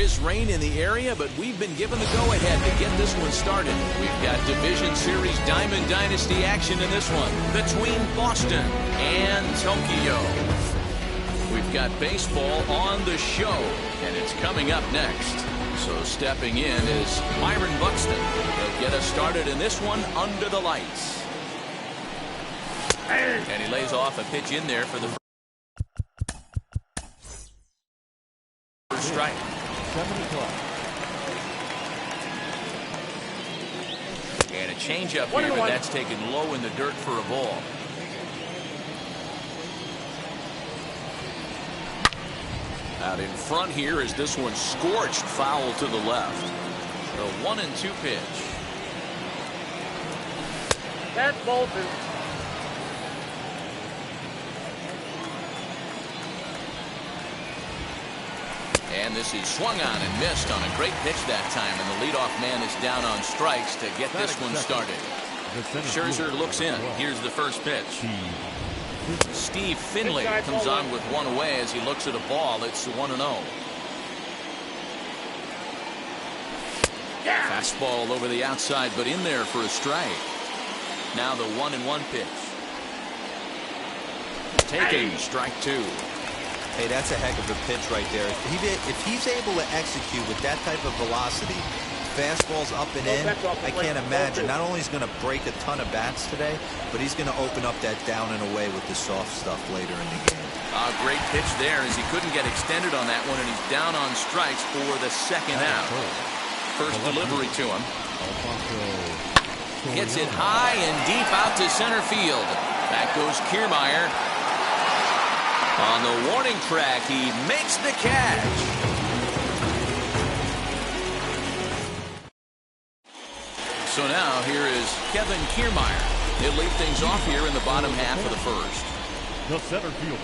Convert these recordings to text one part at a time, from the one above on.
is rain in the area, but we've been given the go-ahead to get this one started. We've got Division Series Diamond Dynasty action in this one between Boston and Tokyo. We've got baseball on the show, and it's coming up next. So stepping in is Myron Buxton. He'll get us started in this one under the lights. And he lays off a pitch in there for the first strike. 7 o'clock. And a changeup here, but that's taken low in the dirt for a ball. Out in front here is this one scorched foul to the left. The 1-2 pitch. That's Bolton. And this is swung on and missed on a great pitch that time, and the leadoff man is down on strikes to get this one started. Scherzer looks in. Here's the first pitch. Steve Finley comes on with one away as he looks at a ball. It's 1-0. Fastball over the outside, but in there for a strike. Now the 1-1 pitch. Taking strike 2. Hey, that's a heck of a pitch right there. If he's able to execute with that type of velocity, fastballs up and in, I can't imagine. Not only is he going to break a ton of bats today, but he's going to open up that down and away with the soft stuff later in the game. Great pitch there as he couldn't get extended on that one, and he's down on strikes for the second out. First delivery to him. Gets it high and deep out to center field. Back goes Kiermaier. On the warning track, he makes the catch. So now here is Kevin Kiermaier. He'll lead things off here in the bottom half of the first. The center fielder,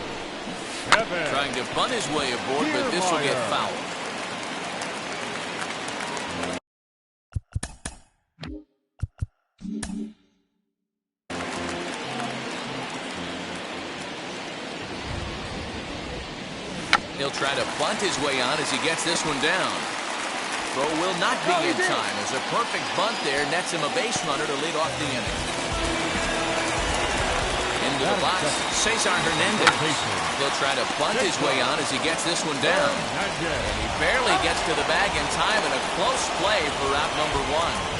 Kevin. Trying to bunt his way aboard, but this will get fouled. He'll try to bunt his way on as he gets this one down. Throw will not be in time as a perfect bunt there nets him a base runner to lead off the inning. Into the box, Cesar Hernandez. He'll try to bunt his way on as he gets this one down. And he barely gets to the bag in time, and a close play for out number 1.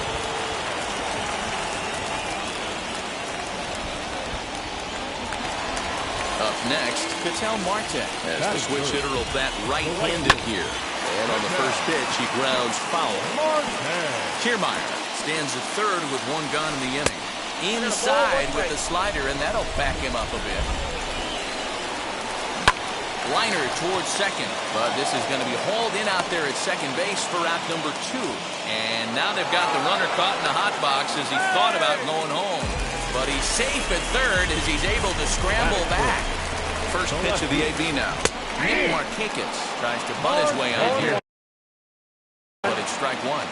Up next, Ketel Marte, as the switch hitter will bat right-handed here. And on the first pitch, he grounds foul. Kiermaier stands at third with one gone in the inning. Inside with the slider, and that'll back him up a bit. Liner towards second, but this is going to be hauled in out there at second base for out number 2. And now they've got the runner caught in the hot box as he thought about going home. But he's safe at third as he's able to scramble back. First pitch of the AB now. Nick Markakis tries to bunt his way on here. But it's strike 1.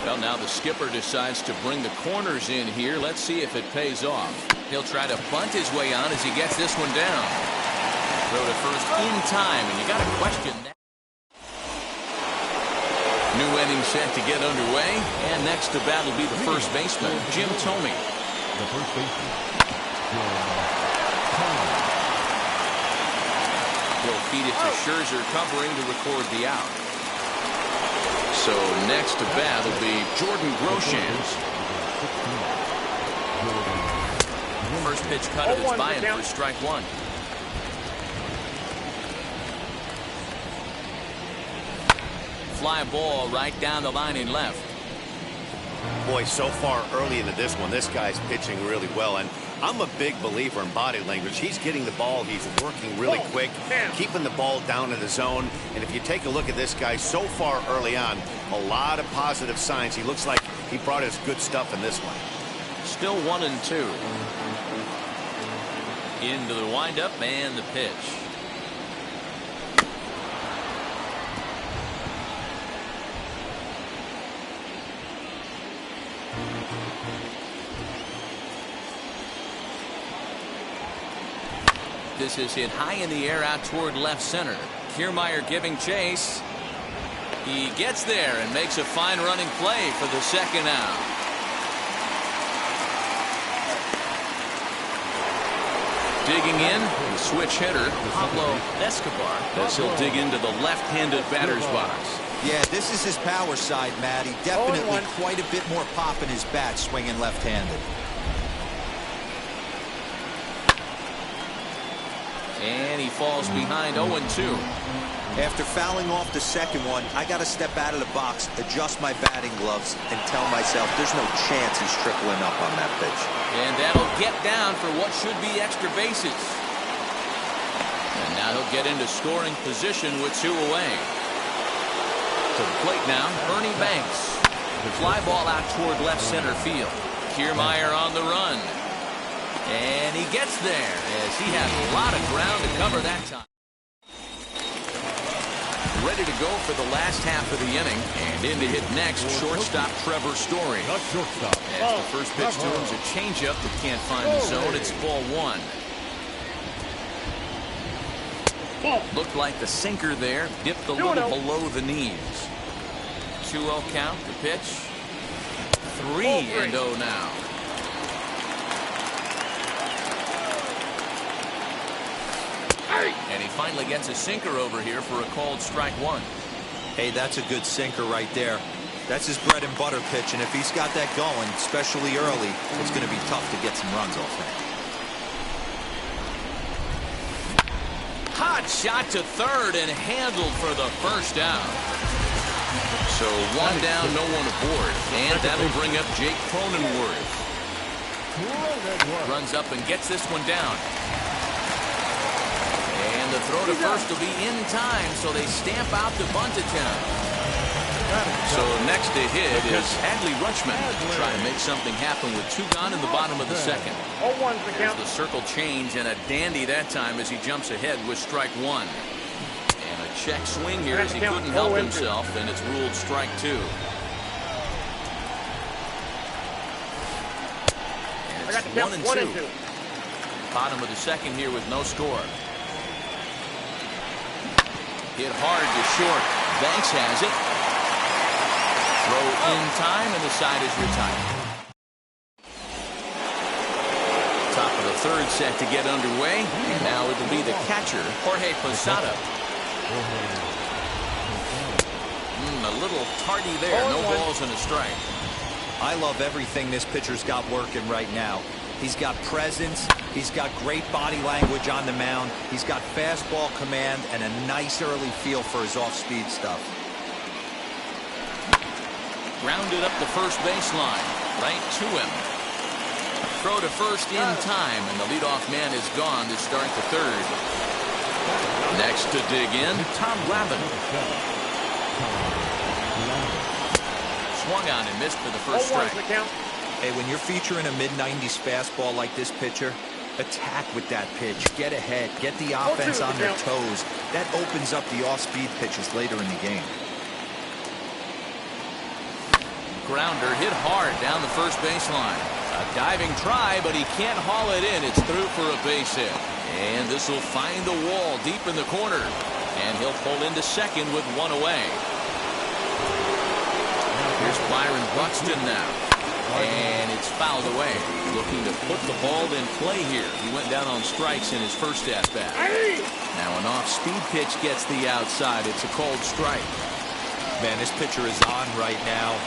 Well, now the skipper decides to bring the corners in here. Let's see if it pays off. He'll try to bunt his way on as he gets this one down. Throw to first in time, and you got to question that. New inning set to get underway, and next to bat will be the first baseman, Jim Thome. The first baseman, He'll feed it to Scherzer, covering to record the out. So next to bat will be Jordan Groshans. First pitch cut of it's by him for strike 1. Fly ball right down the line in left. Boy, so far early into this one, this guy's pitching really well, and I'm a big believer in body language. He's getting the ball, he's working really quick, keeping the ball down in the zone, and if you take a look at this guy so far early on, a lot of positive signs. He looks like he brought us good stuff in this one. Still 1-2. Into the windup and the pitch. This is hit high in the air out toward left center. Kiermaier giving chase. He gets there and makes a fine running play for the second out. Digging in, the switch hitter, Pablo Escobar, as he'll dig into the left-handed batter's box. Yeah, this is his power side, Matty. Definitely quite a bit more pop in his bat swinging left-handed. And he falls behind 0-2. After fouling off the second one, I got to step out of the box, adjust my batting gloves, and tell myself there's no chance he's tripling up on that pitch. And that'll get down for what should be extra bases. And now he'll get into scoring position with 2 away. To the plate now, Ernie Banks. Fly ball out toward left center field. Kiermaier on the run. And he gets there as he has a lot of ground to cover that time. Ready to go for the last half of the inning, and in to hit next, shortstop Trevor Story. Shortstop. As the first pitch to him is a changeup that can't find the zone. It's ball 1. Looked like the sinker there dipped a little below the knees. 2-0 count. The pitch. 3-0 now. And he finally gets a sinker over here for a called strike 1. Hey, that's a good sinker right there. That's his bread and butter pitch, and if he's got that going, especially early, it's going to be tough to get some runs off him. Hot shot to third and handled for the first out. So 1 down, no one aboard, and that'll bring up Jake Cronenworth. Runs up and gets this one down. And the throw to first will be in time, so they stamp out the bunt attempt. So next to hit is Adley Rutschman, trying to make something happen with 2 gone in the bottom of the second. There's the circle change, and a dandy that time as he jumps ahead with strike 1. And a check swing here as he couldn't help himself, and it's ruled strike 2. And it's 1-2. Bottom of the second here with no score. Hit hard to short. Banks has it. Throw in time, and the side is retired. Top of the third set to get underway. And now it'll be the catcher, Jorge Posada. A little tardy there. No balls and a strike. I love everything this pitcher's got working right now. He's got presence. He's got great body language on the mound. He's got fastball command and a nice early feel for his off-speed stuff. Grounded up the first baseline. Right to him. Throw to first in time, and the leadoff man is gone to start the third. Next to dig in, Tom Glavine. Swung on and missed for the first strike. Hey, when you're featuring a mid-90s fastball like this pitcher, attack with that pitch. Get ahead. Get the offense on their toes. That opens up the off-speed pitches later in the game. Grounder hit hard down the first baseline. A diving try, but he can't haul it in. It's through for a base hit. And this will find the wall deep in the corner. And he'll pull into second with 1 away. Here's Byron Buxton now. And it's fouled away. Looking to put the ball in play here. He went down on strikes in his first at-bat. Now an off-speed pitch gets the outside. It's a called strike. Man, this pitcher is on right now.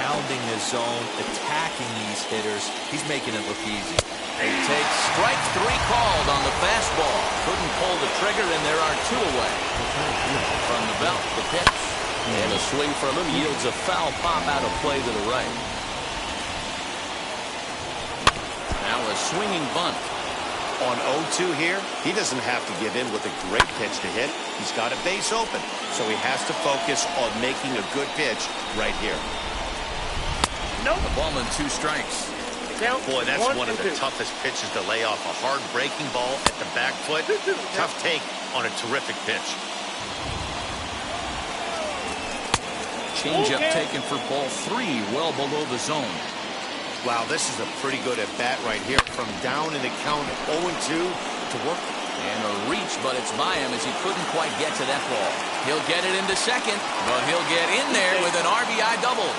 Pounding his zone, attacking these hitters. He's making it look easy. He takes strike 3 called on the fastball. Couldn't pull the trigger, and there are 2 away. From the belt, the pitch. And a swing from him yields a foul pop out of play to the right. Now a swinging bunt. On 0-2 here, he doesn't have to give in with a great pitch to hit. He's got a base open, so he has to focus on making a good pitch right here. The ball and 2 strikes. Boy, that's one of the toughest pitches to lay off. A hard breaking ball at the back foot. Tough take on a terrific pitch. Changeup taken for ball 3, well below the zone. Wow, this is a pretty good at bat right here. From down in the count 0-2 to work And a reach, but it's by him as he couldn't quite get to that ball. He'll get it into second, but he'll get in there with an RBI double.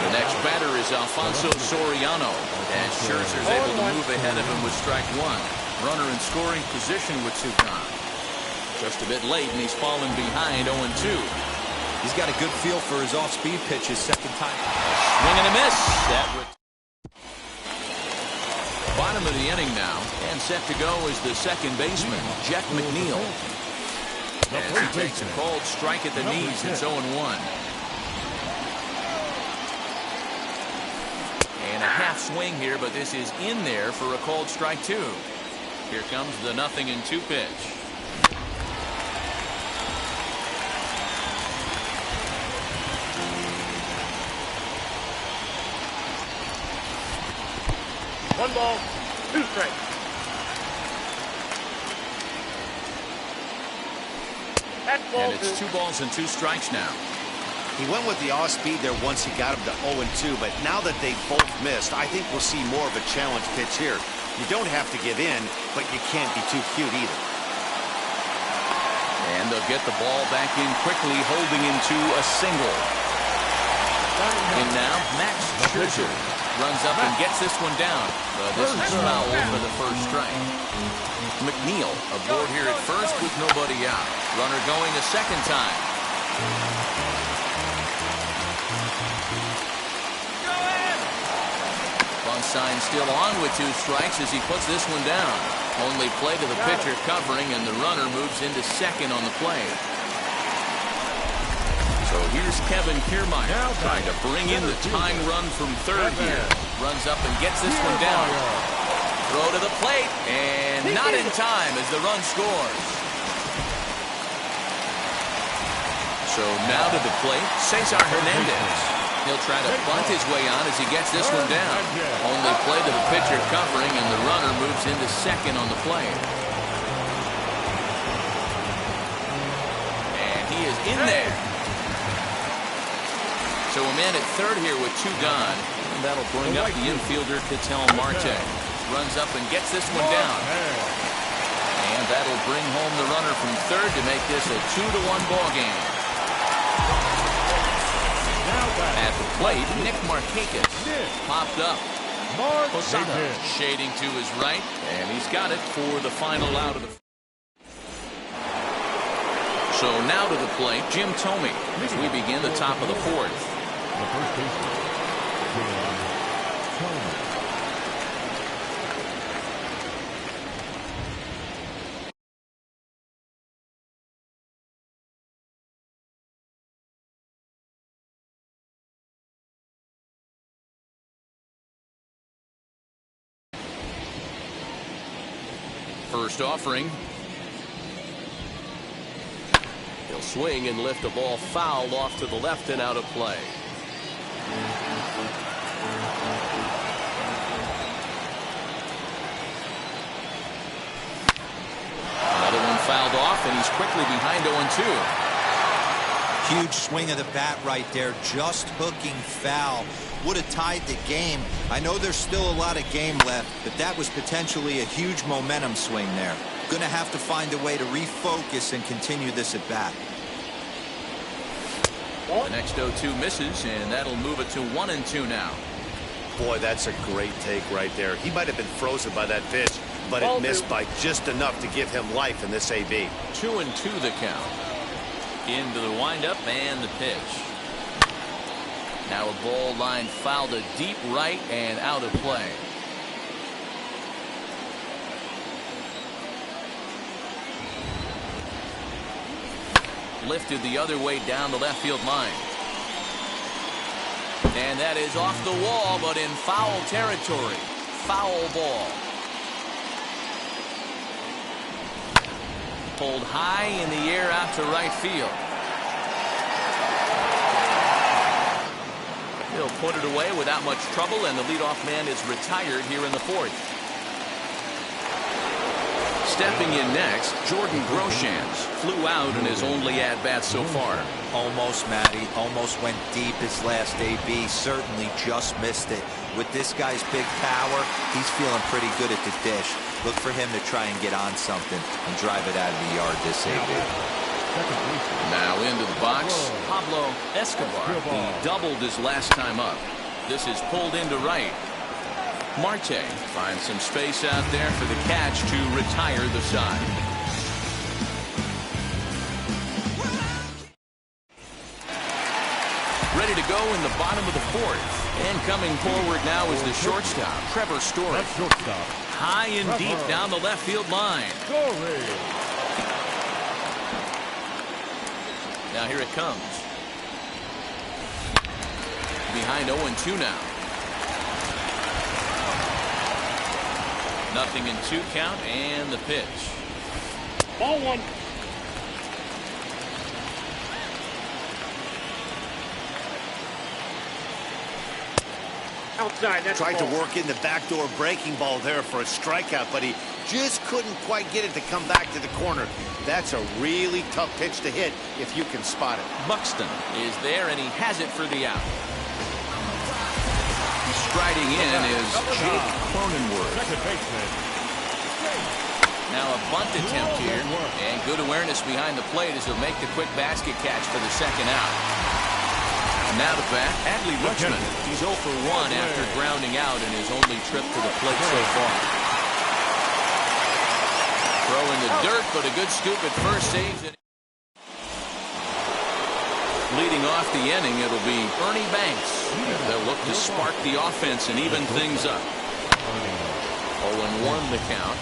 The next batter is Alfonso Soriano, as Scherzer's able to move ahead of him with strike one. Runner in scoring position with two gone. Just a bit late, and he's fallen behind 0-2. He's got a good feel for his off-speed pitches second time. Swing and a miss. That would... Bottom of the inning now, and set to go is the second baseman, Jeff McNeil. As he takes a cold strike at the knees, it's 0-1. And a half swing here, but this is in there for a cold strike two. Here comes the 0-2 pitch. One ball, two strikes. And it's 2 balls and 2 strikes now. He went with the off speed there once he got him to 0-2, but now that they've both missed, I think we'll see more of a challenge pitch here. You don't have to give in, but you can't be too cute either. And they'll get the ball back in quickly, holding into a single. And now Max Scherzer runs up and gets this one down. But this is foul for the first strike. McNeil aboard here at first with nobody out. Runner going a second time. Bunt sign still on with 2 strikes as he puts this one down. Only play to the pitcher covering, and the runner moves into second on the play. So here's Kevin Kiermaier trying to bring in the tying run from third here. Runs up and gets this one down. Throw to the plate, and not in time as the run scores. So now to the plate, Cesar Hernandez. He'll try to bunt his way on as he gets this one down. Only play to the pitcher covering, and the runner moves into second on the play. And he is in there. So a man at third here with 2 gone. And that'll bring up the infielder, Ketel Marte. Runs up and gets this one down. And that'll bring home the runner from third to make this a 2-1 ball game. At the plate, Nick Markakis popped up. Posada shading to his right, and he's got it for the final out of the... So now to the plate, Jim Thome as we begin the top of the 4th. The first baseman, Thome. First offering. He'll swing and lift the ball foul off to the left and out of play. Another one fouled off, and he's quickly behind 0-2. Huge swing of the bat right there, just hooking foul. Would have tied the game. I know there's still a lot of game left, but that was potentially a huge momentum swing there. Gonna have to find a way to refocus and continue this at bat. The next 0-2 misses, and that'll move it to 1-2 now. Boy, that's a great take right there. He might have been frozen by that pitch, but it missed by just enough to give him life in this AB. 2-2 the count. Into the windup and the pitch. Now a ball line foul to deep right and out of play. Lifted the other way down the left field line. And that is off the wall, but in foul territory. Foul ball. Pulled high in the air out to right field. He'll put it away without much trouble, and the leadoff man is retired here in the 4th. Stepping in next, Jordan Groshans flew out in his only at-bat so far. Almost, Matty. Almost went deep his last AB. Certainly just missed it. With this guy's big power, he's feeling pretty good at the dish. Look for him to try and get on something and drive it out of the yard this AB. Now into the box, Pablo Escobar. He doubled his last time up. This is pulled into right. Marte finds some space out there for the catch to retire the side. Ready to go in the bottom of the fourth. And coming forward now is the shortstop, Trevor Story. That's shortstop. High and deep down the left field line. Story. Now here it comes. Behind 0-2 now. Nothing in 2 count and the pitch. Ball 1. Outside. That's Tried to ball. work in the backdoor breaking ball there for a strikeout, but he just couldn't quite get it to come back to the corner. That's a really tough pitch to hit if you can spot it. Buxton is there and he has it for the out. Striding in is Jake Cronenworth. Second baseman. Now a bunt attempt here, and good awareness behind the plate as he'll make the quick basket catch for the second out. Now to bat, Adley Rutschman. He's 0 for 1 after grounding out in his only trip to the plate so far. Throw in the dirt, but a good scoop at first saves it. Leading off the inning, it'll be Ernie Banks. They'll look to spark the offense and even things up. 0-1 the count.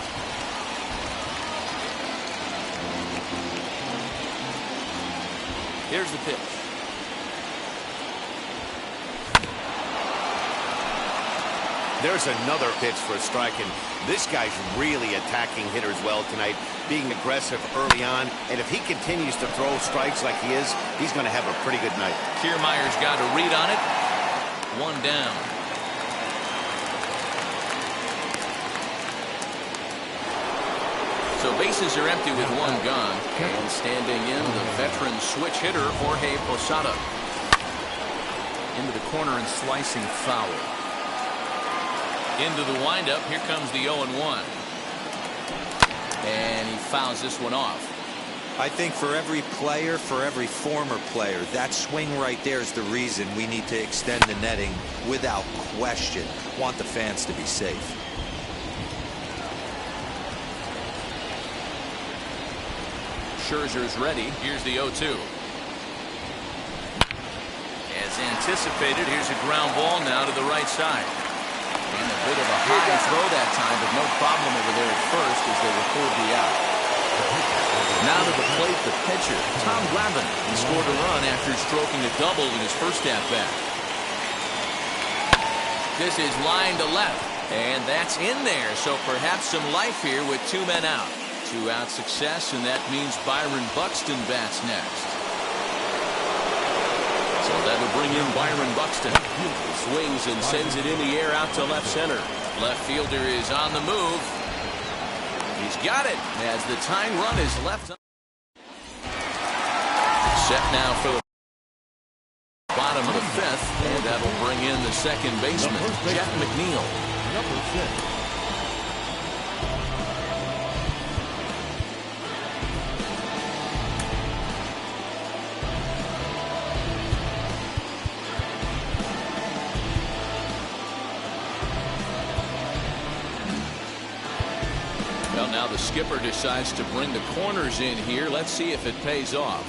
Here's the pitch. There's another pitch for a strike, and this guy's really attacking hitters well tonight, being aggressive early on, and if he continues to throw strikes like he is, he's going to have a pretty good night. Kiermaier's got a read on it. 1 down. So bases are empty with 1 gone, and standing in the veteran switch hitter Jorge Posada. Into the corner and slicing foul. Into the windup. Here comes the 0-1. And he fouls this one off. I think for every player, for every former player, that swing right there is the reason we need to extend the netting without question. Want the fans to be safe. Scherzer's ready. Here's the 0-2. As anticipated, here's a ground ball now to the right side. And a bit of a high throw that time, but no problem over there at first as they record the out. Now to the plate, the pitcher, Tom Glavine. He scored a run after stroking a double in his first at-bat. This is line to left, and that's in there, so perhaps some life here with 2 men out. 2-out success, and that means Byron Buxton bats next. So that'll bring in Byron Buxton. Swings and sends it in the air out to left center. Left fielder is on the move. He's got it as the tying run is left. Set now for the bottom of the 5th, and that'll bring in the second baseman, Jeff McNeil. Number 6. Now the skipper decides to bring the corners in here. Let's see if it pays off.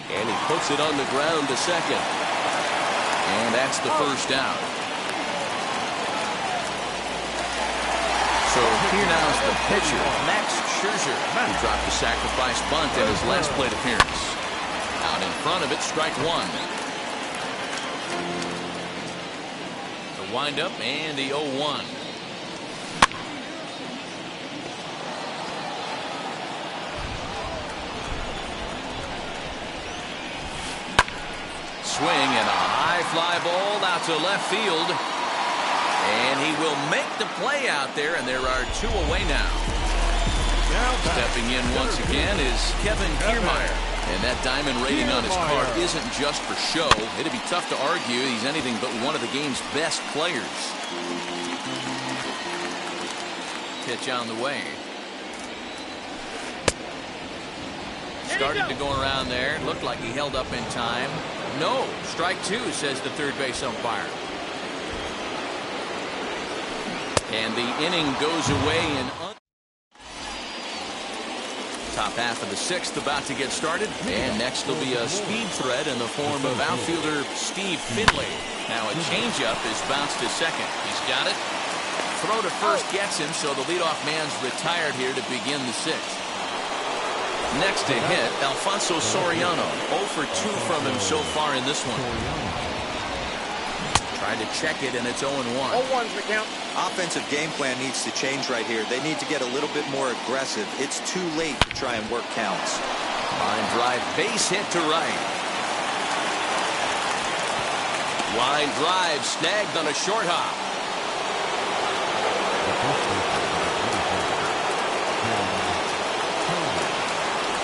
And he puts it on the ground to second. And that's the first out. So here now is the pitcher, Max Scherzer, who dropped the sacrifice bunt in his last plate appearance. Out in front of it, strike 1. The windup and the 0-1. Swing and a high fly ball out to left field. And he will make the play out there, and there are 2 away now. Stepping in once again is Kevin Kiermaier. And that diamond rating on his card isn't just for show. It'd be tough to argue he's anything but one of the game's best players. Pitch on the way. Started to go around there. Looked like he held up in time. No. Strike 2, says the third base umpire. And the inning goes away in top half of the 6th about to get started. And next will be a speed threat in the form of outfielder Steve Finley. Now a changeup is bounced to second. He's got it. Throw to first gets him, so the leadoff man's retired here to begin the 6th. Next to hit, Alfonso Soriano. 0 for 2 from him so far in this one. Tried to check it, and it's 0-1. 0-1's the count. Offensive game plan needs to change right here. They need to get a little bit more aggressive. It's too late to try and work counts. Line drive, base hit to right. Line drive, snagged on a short hop.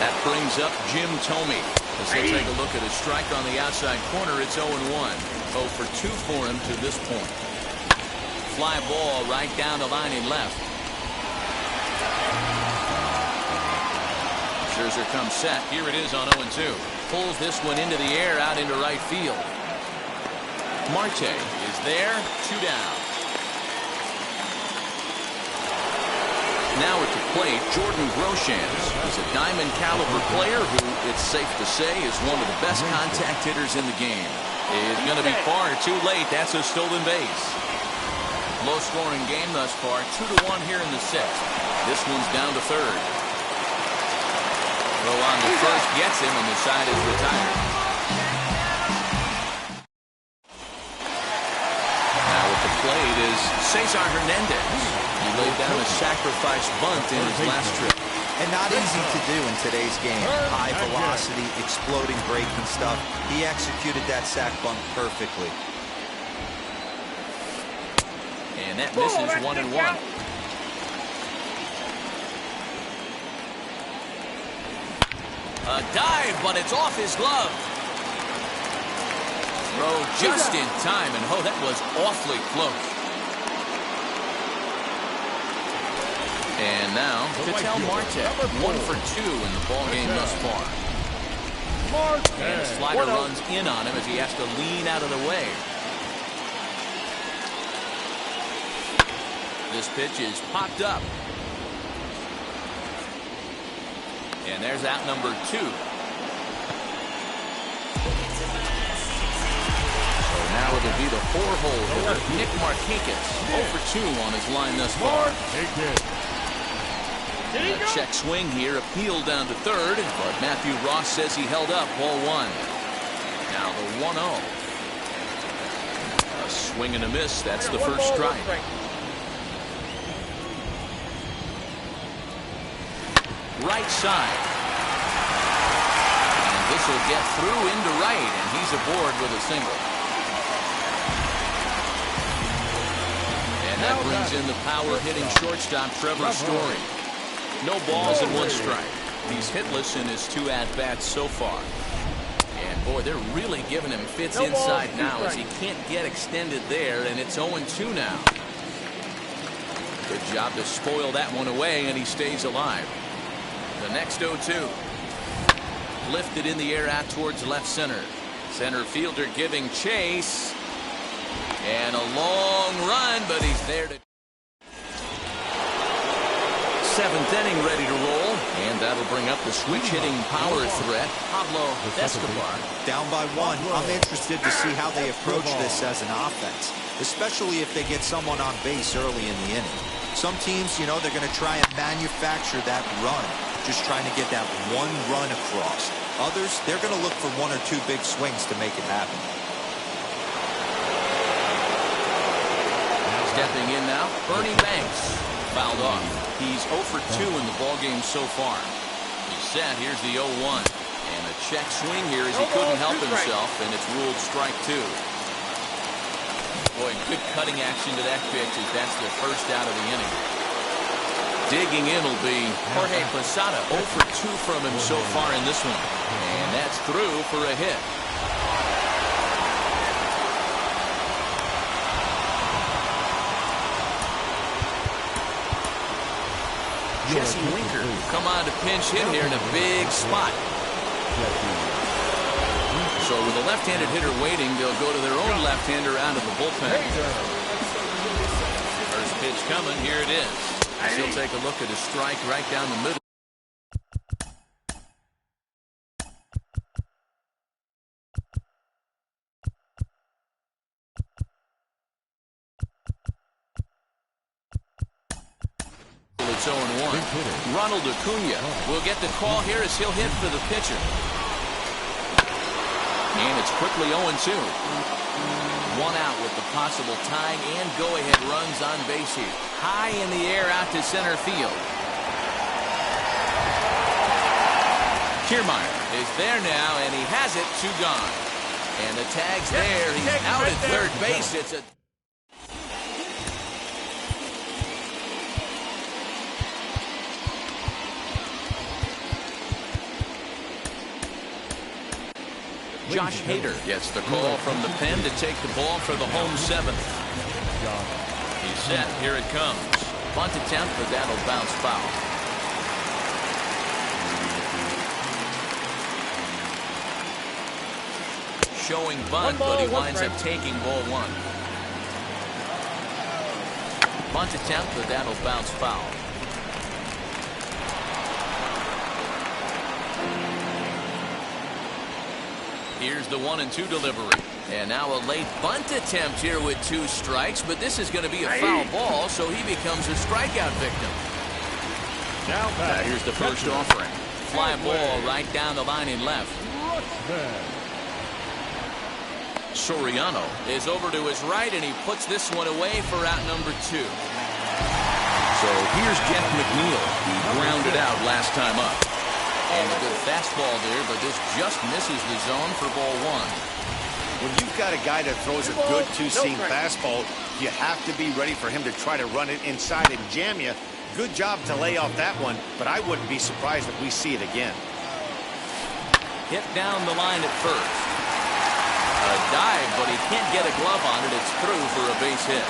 That brings up Jim Thome. As they take a look at his strike on the outside corner, it's 0-1. 0 for 2 for him to this point. Fly ball right down the line in left. Scherzer comes set. Here it is on 0-2. Pulls this one into the air out into right field. Marte is there. 2 down. Now at the plate, Jordan Groshans is a diamond caliber player who, it's safe to say, is one of the best contact hitters in the game. Is going to be far too late. That's a stolen base. Low scoring game thus far. 2-1 here in the 6th. This one's down to third. Throw on to first gets him, and the side is retired. Now at the plate is Cesar Hernandez. He laid down a sacrifice bunt in his last trip. And not easy to do in today's game. High velocity, exploding breaking stuff. He executed that sac bunt perfectly. And that misses 1-1. A dive, but it's off his glove. Throw just in time, and oh, that was awfully close. And now, Ketel Marte, 1 for 2 in the ballgame thus far. And the slider runs in on him as he has to lean out of the way. This pitch is popped up. And there's out number 2. So now it'll be the 4-hole hitter, Nick Markakis, 0 for 2 on his line thus far. A check swing here, appealed down to third, but Matthew Ross says he held up, ball 1. Now the 1-0. A swing and a miss, that's the first strike. Right side. And this will get through into right, and he's aboard with a single. And that brings in the power-hitting shortstop Trevor Story. No balls and 1 strike. He's hitless in his 2 at-bats so far. And boy, they're really giving him fits inside now as he can't get extended there, and it's 0-2 now. Good job to spoil that one away, and he stays alive. The next 0-2. Lifted in the air out towards left center. Center fielder giving chase. And a long run, but he's there to... 7th inning ready to roll, and that'll bring up the switch-hitting power threat, Pablo Escobar. Down by 1. I'm interested to see how they approach this as an offense, especially if they get someone on base early in the inning. Some teams, you know, they're going to try and manufacture that run, just trying to get that 1 run across. Others, they're going to look for 1 or 2 big swings to make it happen. Stepping in now, Ernie Banks. Fouled off. He's 0 for 2 in the ballgame so far. He's set. Here's the 0-1. And a check swing here as he couldn't help himself, and it's ruled strike 2. Boy, good cutting action to that pitch as that's their first out of the inning. Digging in will be Jorge Posada. 0 for 2 from him so far in this one. And that's through for a hit. Jesse Winker come on to pinch hit here in a big spot. So with a left-handed hitter waiting, they'll go to their own left-hander out of the bullpen. First pitch coming, here it is. He'll take a look at a strike right down the middle. It's 0-1. Ronald Acuna will get the call here as he'll hit for the pitcher. And it's quickly 0-2. 1 out with the possible tying and go-ahead runs on base here. High in the air out to center field. Kiermaier is there now, and he has it, 2 gone. And the tag's there. He's out at third base. It's a... Josh Hader gets the call from the pen to take the ball for the home 7th. He's set. Here it comes. Bunt attempt, but that'll bounce foul. Showing bunt, but he winds up taking ball 1. Bunt attempt, but that'll bounce foul. Here's the 1-2 delivery. And now a late bunt attempt here with 2 strikes, but this is going to be a foul ball, so he becomes a strikeout victim. Now here's the first offering. Fly ball right down the line in left. Soriano is over to his right, and he puts this one away for out number 2. So here's Jeff McNeil. He grounded out last time up. And a good fastball there, but this just misses the zone for ball 1. When you've got a guy that throws a good two-seam fastball, you have to be ready for him to try to run it inside and jam you. Good job to lay off that one, but I wouldn't be surprised if we see it again. Hit down the line at first. A dive, but he can't get a glove on it. It's through for a base hit.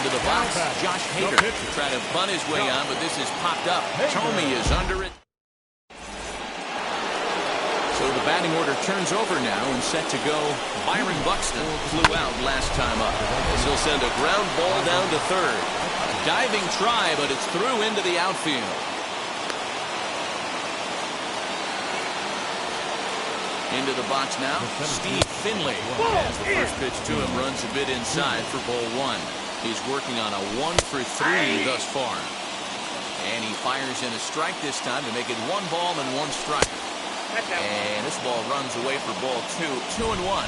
The box, Josh Hader trying to bunt his way on, but this is popped up. Tomey is under it. So the batting order turns over now and set to go. Byron Buxton flew out last time up. He'll send a ground ball down to third. A diving try, but it's through into the outfield. Into the box now, Steve Finley, as the first pitch to him runs a bit inside for ball 1. He's working on a 1 for 3 thus far. And he fires in a strike this time to make it 1 ball and 1 strike. And this ball runs away for ball 2. 2-1.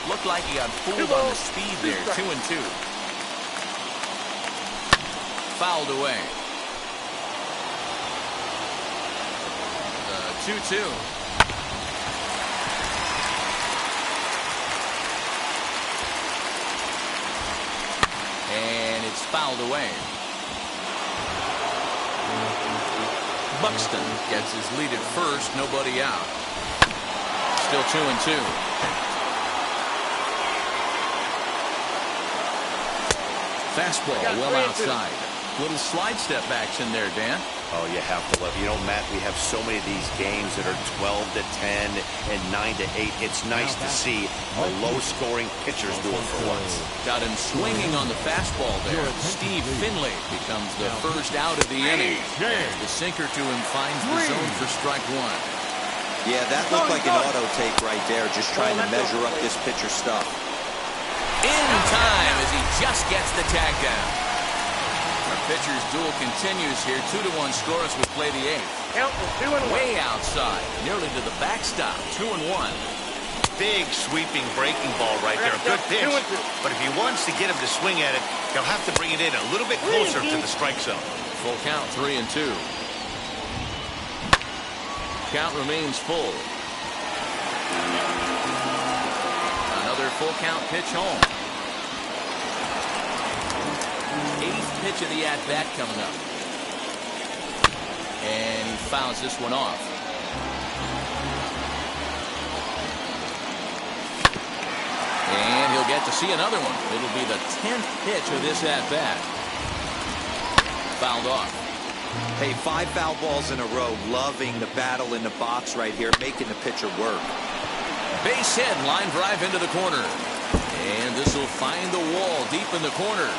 Looked like he got fooled on the speed there. 2-2. Fouled away. 2-2. And it's fouled away. Buxton gets his lead at first, nobody out. Still 2-2. Fastball well outside. Little slide step action there, Dan. Oh, you have to love. You know, Matt, we have so many of these games that are 12-10 and 9-8. It's nice to see the low-scoring pitchers do it for once. Got him swinging on the fastball there. Steve Finley becomes the first out of the inning. The sinker to him finds the zone for strike 1. Yeah, that looked like an auto take right there, just trying to measure up this pitcher's stuff. In time as he just gets the tag down. Our pitcher's duel continues here. 2-1 score as we play the 8th. Count was 2-1. Way outside, nearly to the backstop. 2-1. big sweeping breaking ball right there. A good pitch. But if he wants to get him to swing at it, he'll have to bring it in a little bit closer to the strike zone. Full count, 3-2. Count remains full. Another full count pitch home. 8th pitch of the at-bat coming up. And he fouls this one off. And he'll get to see another one. It'll be the 10th pitch of this at-bat. Fouled off. Hey, 5 foul balls in a row. Loving the battle in the box right here, making the pitcher work. Base hit, line drive into the corner. And this will find the wall deep in the corner.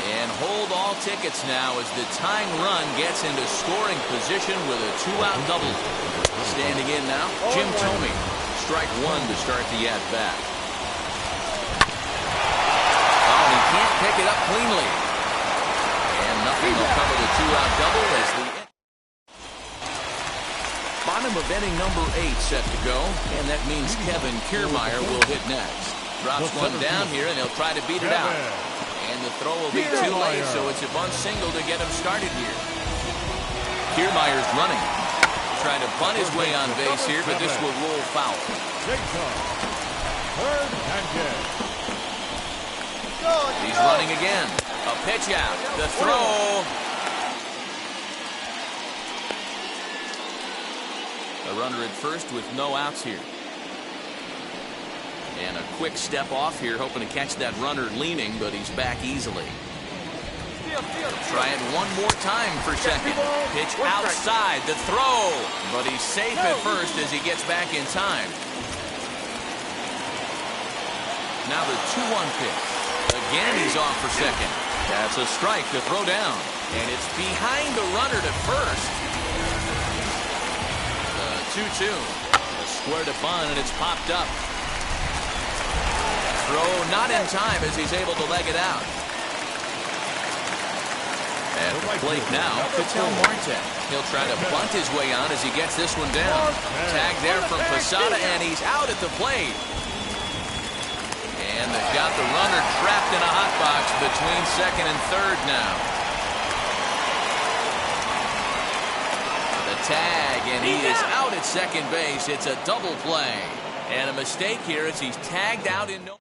And hold all tickets now as the tying run gets into scoring position with a 2-out double. Standing in now, Jim Thome. Strike 1 to start the at-bat. Oh, he can't pick it up cleanly. And nothing will cover the 2-out double as the bottom of inning number 8 set to go. And that means Kevin Kiermaier will hit next. Drops one down here, and he'll try to beat it out. And the throw will be too late, so it's a bunt single to get him started here. Kiermaier's running. Trying to bunt his way on base here, but this will roll foul. He's running again. A pitch out. The throw. A runner at first with no outs here. And a quick step off here, hoping to catch that runner leaning, but he's back easily. Try it one more time for second. Pitch outside, the throw. But he's safe at first as he gets back in time. Now the 2-1 pitch. Again, he's off for second. That's a strike to throw down. And it's behind the runner to first. 2-2. A square to bunt, and it's popped up. Throw not in time as he's able to leg it out. At the plate now, Ketel Marte. He'll try to bunt his way on as he gets this one down. Tag there from Posada, and he's out at the plate. And they've got the runner trapped in a hot box between second and third now. The tag, and he is out at second base. It's a double play. And a mistake here as he's tagged out in no.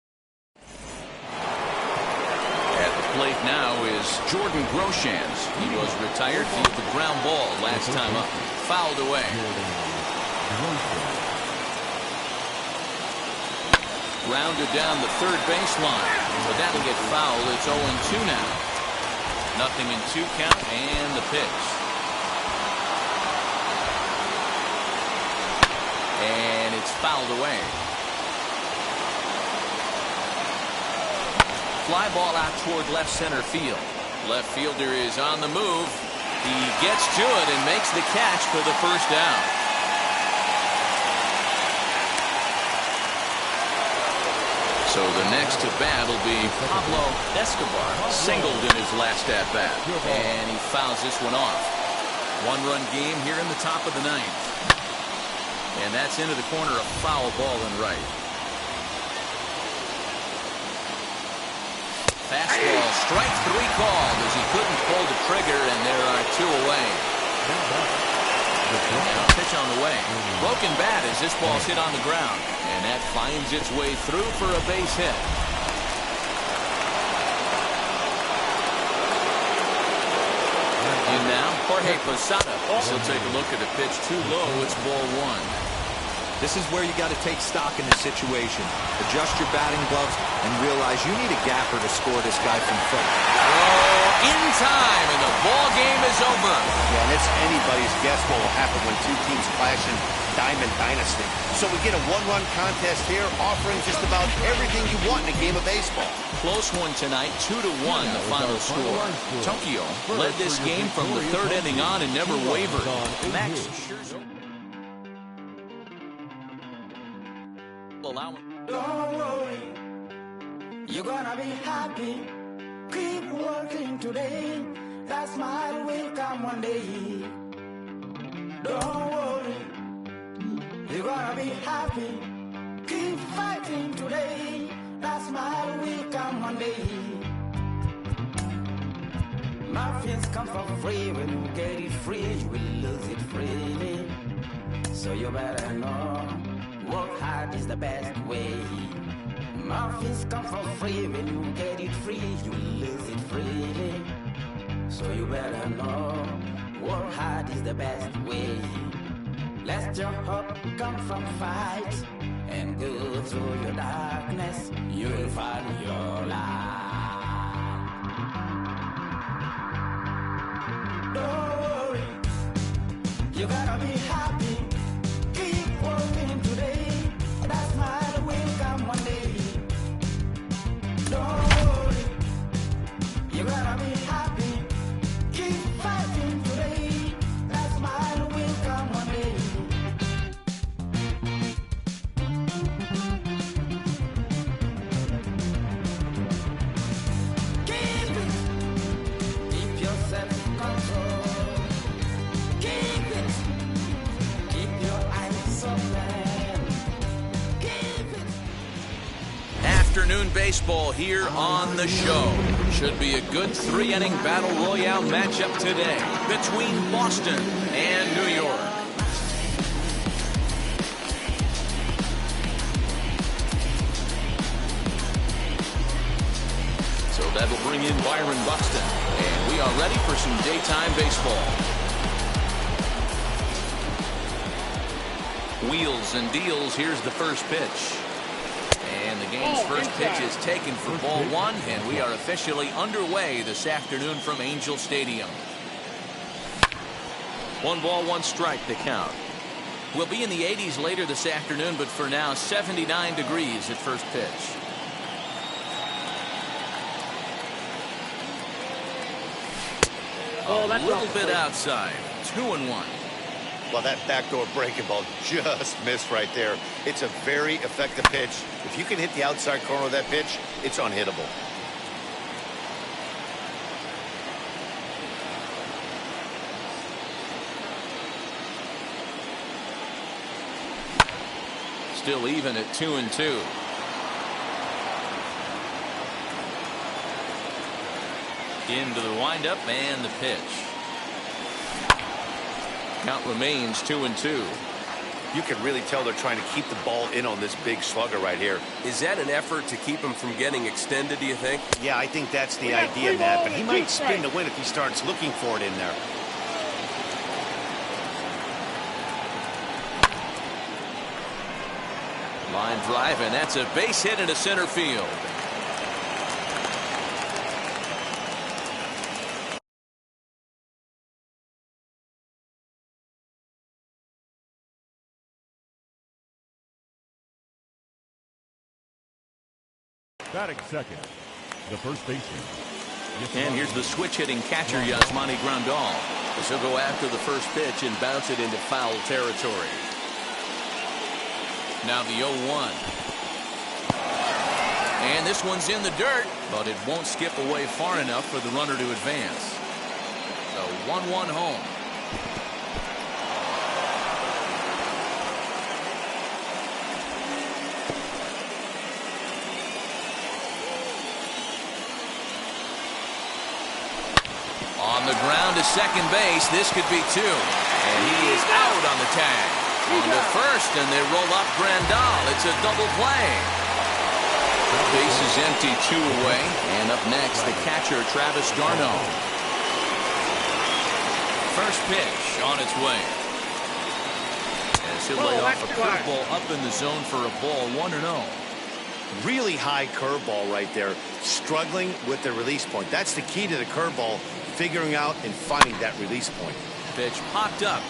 At the plate now is Jordan Groshans. He was retired via the ground ball last time up. Fouled away. Rounded down the third baseline. But that'll get fouled. It's 0-2 now. Nothing in 2 count, and the pitch. And it's fouled away. Fly ball out toward left center field. Left fielder is on the move. He gets to it and makes the catch for the first down. So the next to bat will be Pablo Escobar. Singled in his last at bat. And he fouls this one off. 1-run game here in the top of the 9th. And that's into the corner, a foul ball and right. Fastball, strike 3 called as he couldn't pull the trigger, and there are 2 away. And a pitch on the way. Broken bat as this ball's hit on the ground. And that finds its way through for a base hit. And now, Jorge Posada. He'll take a look at a pitch too low. It's ball 1. This is where you got to take stock in the situation. Adjust your batting gloves and realize you need a gapper to score this guy from third. Oh, in time, and the ball game is over. Yeah, and it's anybody's guess what will happen when 2 teams clash in Diamond Dynasty. So we get a 1-run contest here, offering just about everything you want in a game of baseball. Close one tonight, 2-1 the final score. Tokyo led this game from the 3rd inning on and never wavered. Max Scherzer. Don't worry, you're gonna be happy. Keep working today. That smile will come one day. Don't worry, you're gonna be happy. fighting today. That smile will come one day. Muffins come for free. When you get it free, you will lose it freely. So you better know, work hard is the best way. Muffins come for free. When you get it free, you will lose it freely. So you better know, work hard is the best way. Let your hope come from fight and go through your darkness. You will find your light. Don't worry, you gotta be happy. Keep working today. That smile will come one day. Don't worry, you gotta be happy. Keep fighting today. That smile will come one day. Keep it. Keep your self-control. Keep it. Keep your eyes open. Keep it. Afternoon baseball here on the show. Should be a good 3-inning battle royale matchup today between Boston and New York. So that'll bring in Byron Buxton, and we are ready for some daytime baseball. Wheels and deals. Here's the first pitch. And the game's first pitch is taken for ball one, and we are officially underway this afternoon from Angel Stadium. 1 ball, 1 strike to count. We'll be in the 80s later this afternoon, but for now, 79 degrees at first pitch. A little bit outside. 2-1. Well, that backdoor breaking ball just missed right there. It's a very effective pitch. If you can hit the outside corner of that pitch, it's unhittable. Still even at 2-2. Into the windup and the pitch. Count remains 2-2. You can really tell they're trying to keep the ball in on this big slugger right here. Is that an effort to keep him from getting extended, do you think? Yeah, I think that's the idea, Matt, but he might spin to win if he starts looking for it in there. Line drive, and that's a base hit into center field. Batting second, the first baseman. And here's the switch-hitting catcher, Yasmani Grandal. As he'll go after the first pitch and bounce it into foul territory. Now the 0-1. And this one's in the dirt, but it won't skip away far enough for the runner to advance. So 1-1 home. On the ground to second base. This could be 2. And he is out on the tag. On the first, and they roll up Grandal. It's a double play. The base is empty, 2 away. And up next, the catcher, Travis d'Arnaud. First pitch on its way. As he'll lay off a curveball up in the zone for a ball, 1-0. Really high curveball right there. Struggling with the release point. That's the key to the curveball. Figuring out and finding that release point. Pitch popped up.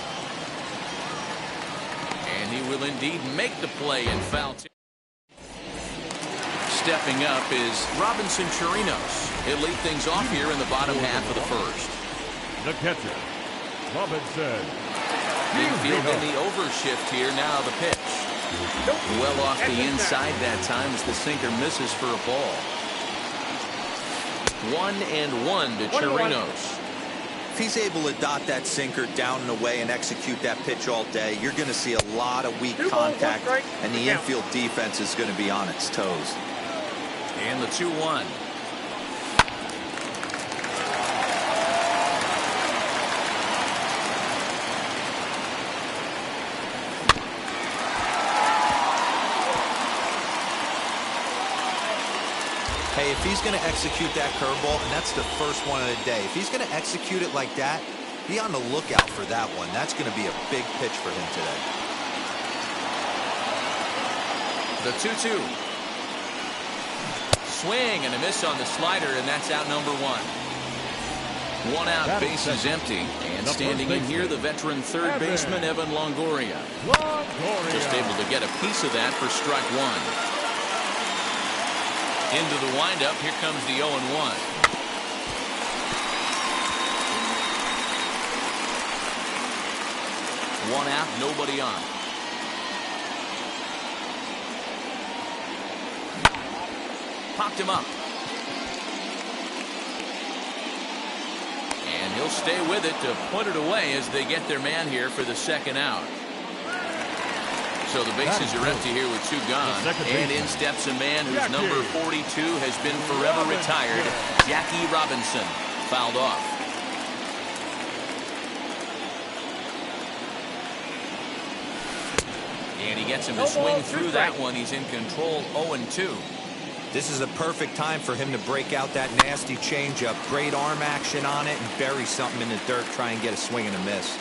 And he will indeed make the play in foul. Stepping up is Robinson Chirinos. He'll lead things off here in the bottom half of the first. The catcher, Robinson. Infield in the overshift here. Now the pitch. Well off the inside that time as the sinker misses for a ball. 1-1 to Chirinos. If he's able to dot that sinker down and away and execute that pitch all day, you're going to see a lot of weak contact, and the infield defense is going to be on its toes. And the 2-1. Hey, if he's going to execute that curveball, and that's the first one of the day, if he's going to execute it like that, be on the lookout for that one. That's going to be a big pitch for him today. The 2-2. Swing and a miss on the slider, and that's out number 1. One out, bases empty, and standing in here, the veteran third baseman, Evan Longoria. Just able to get a piece of that for strike 1. Into the windup, here comes the 0-1. One out, nobody on. Popped him up. And he'll stay with it to put it away as they get their man here for the second out. So the bases are empty here with 2 gone. And in steps a man whose number 42 has been forever retired, Jackie Robinson, fouled off. And he gets him to swing through that one. He's in control, 0-2. This is a perfect time for him to break out that nasty changeup. Great arm action on it and bury something in the dirt, try and get a swing and a miss.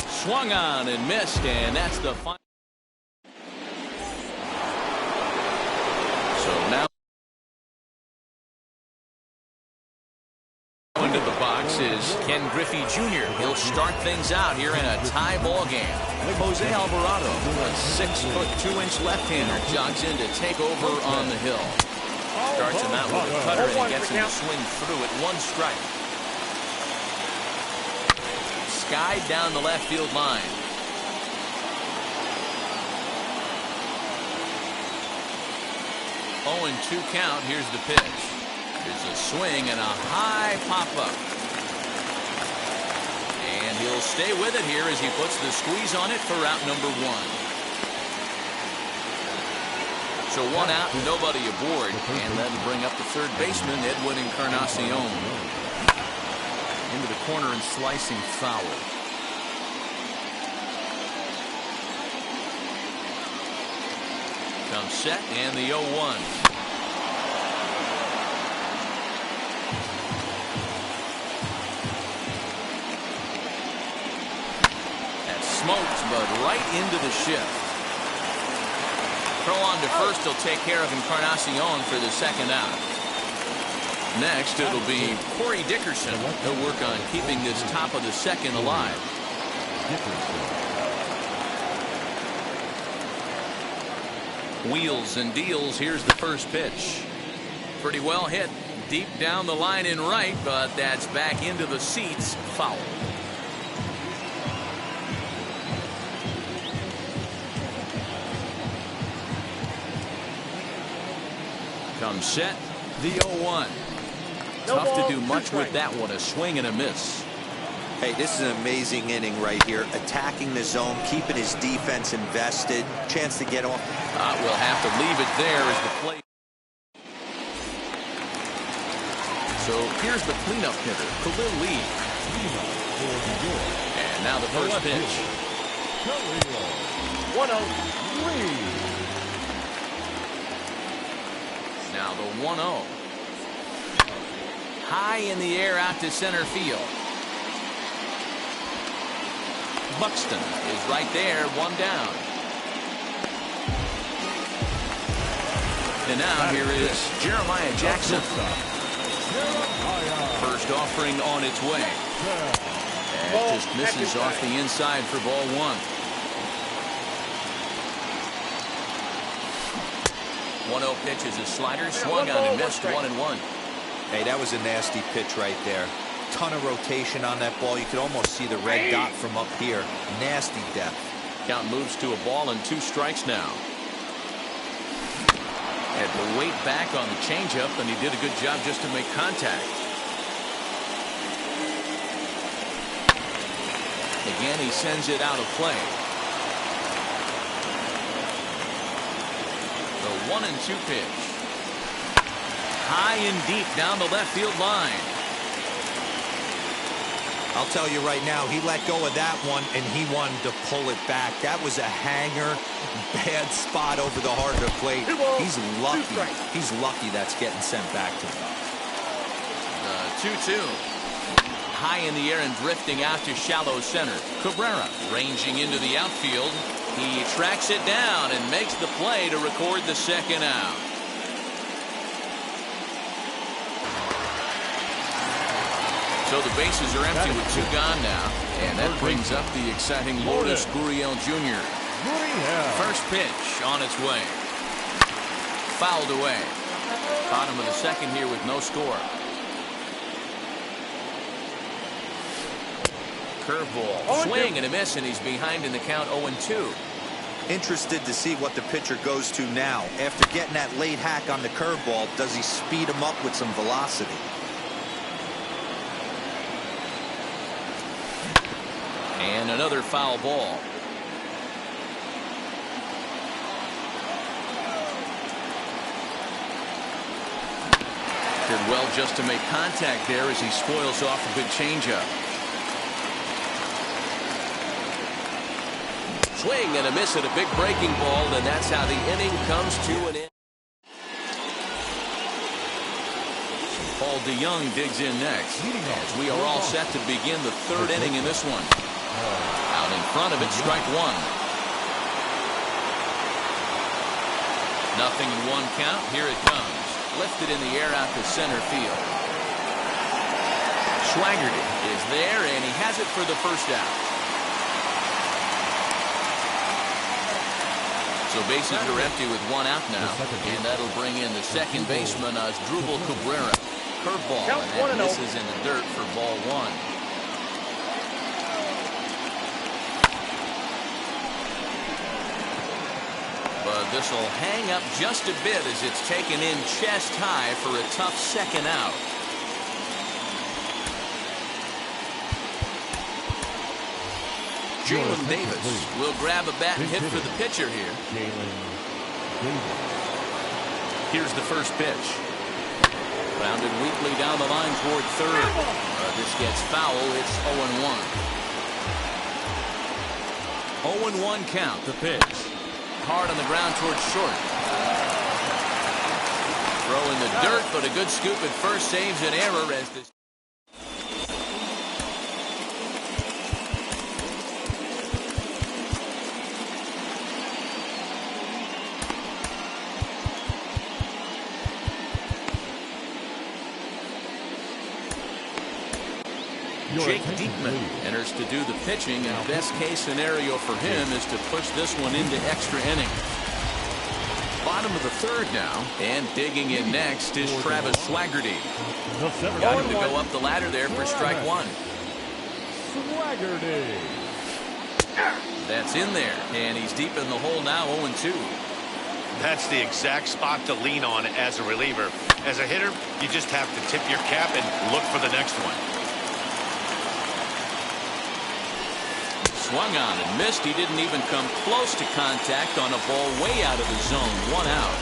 Swung on and missed, and that's the final. So now into the box is Ken Griffey Jr. He'll start things out here in a tie ball game. Jose Alvarado, a 6'2" left-hander, jogs in to take over on the hill. Starts him out with a cutter and he gets him to swing through at 1 strike. Skied down the left field line. Oh, and 2 count. Here's the pitch. There's a swing and a high pop-up. And he'll stay with it here as he puts the squeeze on it for out number 1. So 1 out, nobody aboard. And that'll bring up the third baseman, Edwin Encarnacion. Into the corner and slicing foul. Comes set and the 0-1. That's smoked, but right into the shift. Throw on to first. He'll take care of Encarnacion for the second out. Next, it'll be Corey Dickerson. He'll work on keeping this top of the second alive. Wheels and deals. Here's the first pitch. Pretty well hit. Deep down the line in right, but that's back into the seats. Foul. Comes set. The 0-1. Tough to do much with that one. A swing and a miss. Hey, this is an amazing inning right here. Attacking the zone, keeping his defense invested. Chance to get off. We'll have to leave it there as the play. So here's the cleanup hitter, Khalil Lee. And now the first pitch. 1-0. Now the 1-0. High in the air out to center field. Buxton is right there, 1 down. And now here is Jeremiah Jackson. First offering on its way. And just misses off the inside for ball 1. 1-0 pitch is a slider, swung on and missed, 1-1. Hey, that was a nasty pitch right there. Ton of rotation on that ball. You could almost see the red dot from up here. Nasty depth. Count moves to a ball and 2 strikes now. Had the weight back on the changeup, and he did a good job just to make contact. Again, he sends it out of play. The 1-2 pitch. High and deep down the left field line. I'll tell you right now, he let go of that one, and he wanted to pull it back. That was a hanger, bad spot over the heart of the plate. He's lucky. He's lucky that's getting sent back to him. The 2-2. High in the air and drifting out to shallow center. Cabrera ranging into the outfield. He tracks it down and makes the play to record the second out. So the bases are empty with 2 gone now. And that brings up the exciting Lourdes Gurriel Jr. First pitch on its way. Fouled away. Bottom of the second here with no score. Curveball. Swing and a miss, and he's behind in the count 0-2. Interested to see what the pitcher goes to now. After getting that late hack on the curveball, does he speed him up with some velocity? And another foul ball. Did well just to make contact there as he spoils off a good changeup. Swing and a miss at a big breaking ball, and that's how the inning comes to an end. Paul DeJong digs in next as we are all set to begin the 3rd inning in this one. Out in front of it, strike 1. Nothing in 1 count. Here it comes. Lifted in the air out to center field. Swaggerty is there, and he has it for the first out. So bases are empty with 1 out now, and that'll bring in the second baseman, Asdrubal Cabrera. Curveball, and that misses in the dirt for ball 1. But this will hang up just a bit as it's taken in chest high for a tough second out. Jalen Davis will grab a bat and hit for the pitcher here. Here's the first pitch. Rounded weakly down the line toward third. This gets foul. It's 0-1. 0-1 count. The pitch. Hard on the ground towards short. Throw in the dirt, but a good scoop at first saves an error as this. Jake Diekman enters to do the pitching, and best case scenario for him is to push this one into extra innings. Bottom of the 3rd now, and digging in next is Travis Swaggerty. Got him to go up the ladder there for strike 1. Swaggerty. That's in there, and he's deep in the hole now, 0-2. That's the exact spot to lean on as a reliever. As a hitter, you just have to tip your cap and look for the next one. Swung on and missed. He didn't even come close to contact on a ball way out of the zone. 1 out.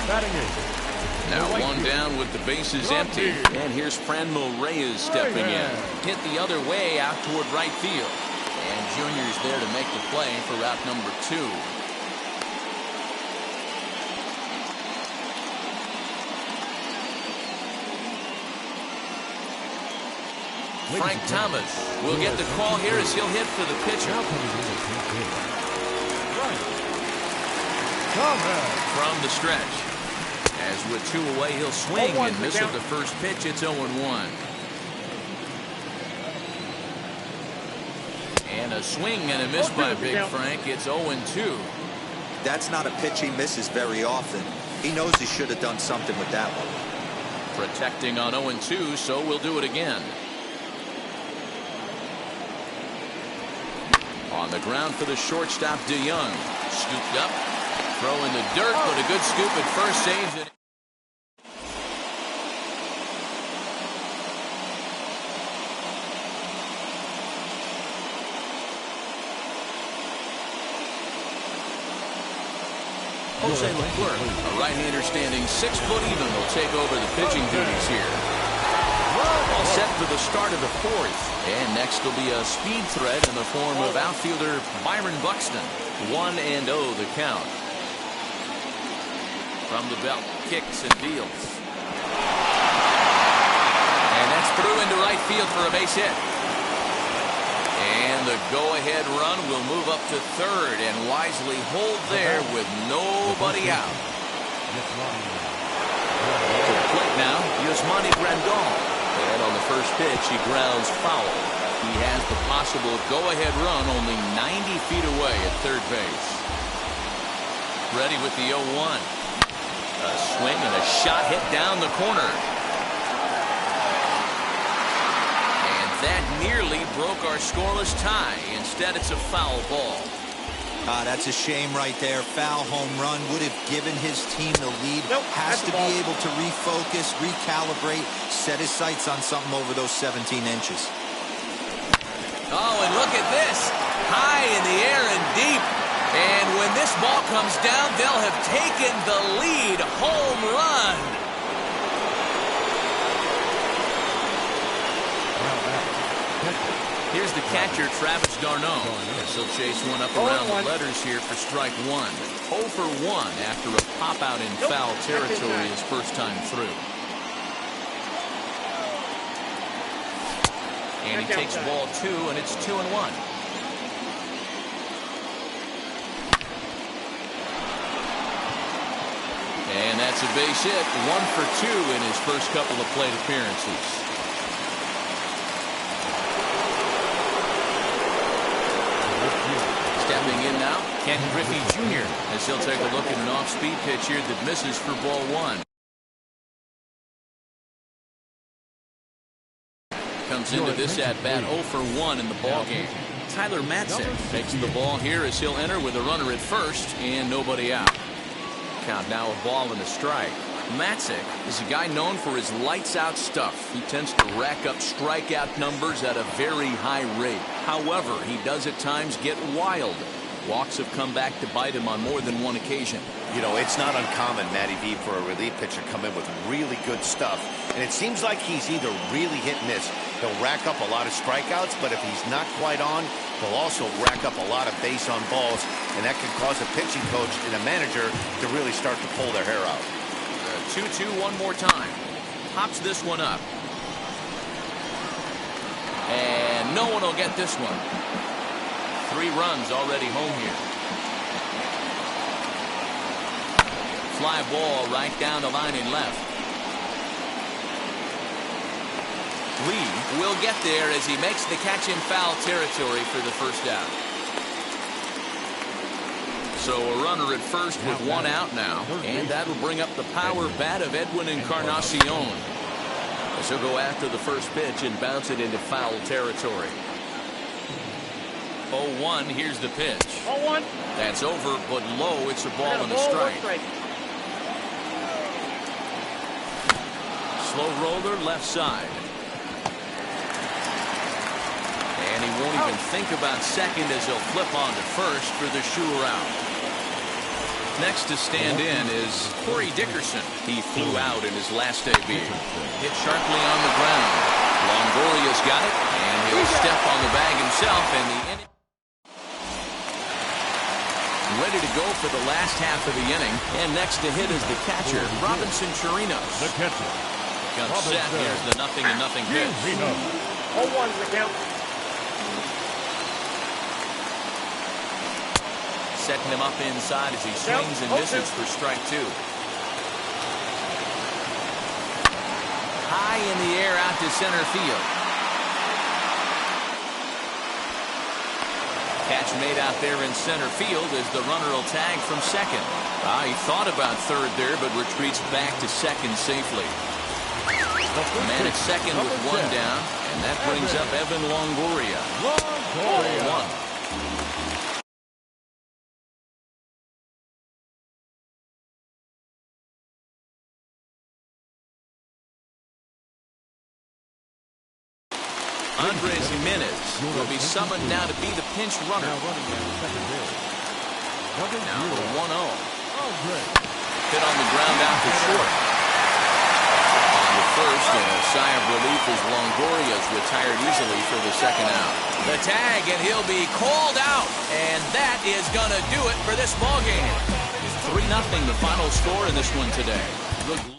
Now 1 down with the bases empty. And here's Franmil Reyes stepping in. Hit the other way out toward right field. And Junior's there to make the play for route number 2. Frank Thomas will get the call here as he'll hit for the pitcher. From the stretch. As with 2 away, he'll swing and miss at the first pitch. It's 0-1. And a swing and a miss by Big Frank. It's 0-2. That's not a pitch he misses very often. He knows he should have done something with that one. Protecting on 0-2, so we'll do it again. On the ground for the shortstop, DeJong. Scooped up. Throw in the dirt, but a good scoop at first saves it. Jose Leclerc, a right-hander standing 6 foot even, will take over the pitching duties here. All set for the start of the 4th. And next will be a speed threat in the form of outfielder Byron Buxton. 1-0 the count. From the belt, kicks and deals. And that's through into right field for a base hit. And the go-ahead run will move up to third and wisely hold there with nobody out. To the plate now, Yasmani Grandal. And on the first pitch, he grounds foul. He has the possible go-ahead run only 90 feet away at third base. Ready with the 0-1. A swing and a shot hit down the corner. And that nearly broke our scoreless tie. Instead, it's a foul ball. That's a shame right there. Foul home run would have given his team the lead. Has to be able to refocus, recalibrate, set his sights on something over those 17 inches. Oh, and look at this. High in the air and deep. And when this ball comes down, they'll have taken the lead. Home run. Here's the catcher, Travis d'Arnaud. He'll chase one up around the letters here for strike 1. 0 for 1 after a pop-out in foul territory his first time through. And he takes ball 2, and it's 2-1. And that's a base hit. 1 for 2 in his first couple of plate appearances. Stepping in now, Ken Griffey Jr. as he'll take a look at an off-speed pitch here that misses for ball 1. Comes into this at-bat 0 for 1 in the ballgame. Tyler Matzek takes the ball here as he'll enter with a runner at first and nobody out. Count now a ball and a strike. Matzek is a guy known for his lights-out stuff. He tends to rack up strikeout numbers at a very high rate. However, he does at times get wild. Walks have come back to bite him on more than one occasion. You know, it's not uncommon, Matty V, for a relief pitcher to come in with really good stuff. And it seems like he's either really hit and miss. He'll rack up a lot of strikeouts, but if he's not quite on, he'll also rack up a lot of base on balls. And that can cause a pitching coach and a manager to really start to pull their hair out. 2-2 one more time. Pops this one up. And no one will get this one. 3 runs already home here. Fly ball right down the line and left. Lee will get there as he makes the catch in foul territory for the first out. So a runner at first with 1 out now, and that'll bring up the power bat of Edwin Encarnacion. As he'll go after the first pitch and bounce it into foul territory. 0-1, here's the pitch. 0-1. That's over, but low. It's a ball and a strike. Slow roller left side. And he won't even think about second as he'll flip on to first for the sure out. Next to stand in is Corey Dickerson. He flew out in his last debut. Hit sharply on the ground. Longoria's got it, and he'll step on the bag himself. And the inning ready to go for the last half of the inning. And next to hit is the catcher, Robinson Chirinos. The catcher. Comes set. Here's the 0-0 pitch. 0-1's the count. Setting him up inside as he swings and misses for strike 2. High in the air out to center field. Catch made out there in center field as the runner will tag from second. He thought about third there, but retreats back to second safely. Man at second with 1 down, and that brings up Evan Longoria. 0-1. Andres Jimenez will be summoned now to be the pinch runner. Now the 1-0. Hit on the ground out to short. On the first, and a sigh of relief as Longoria's retired easily for the second out. The tag, and he'll be called out. And that is going to do it for this ballgame. 3-0 the final score in this one today. The glory.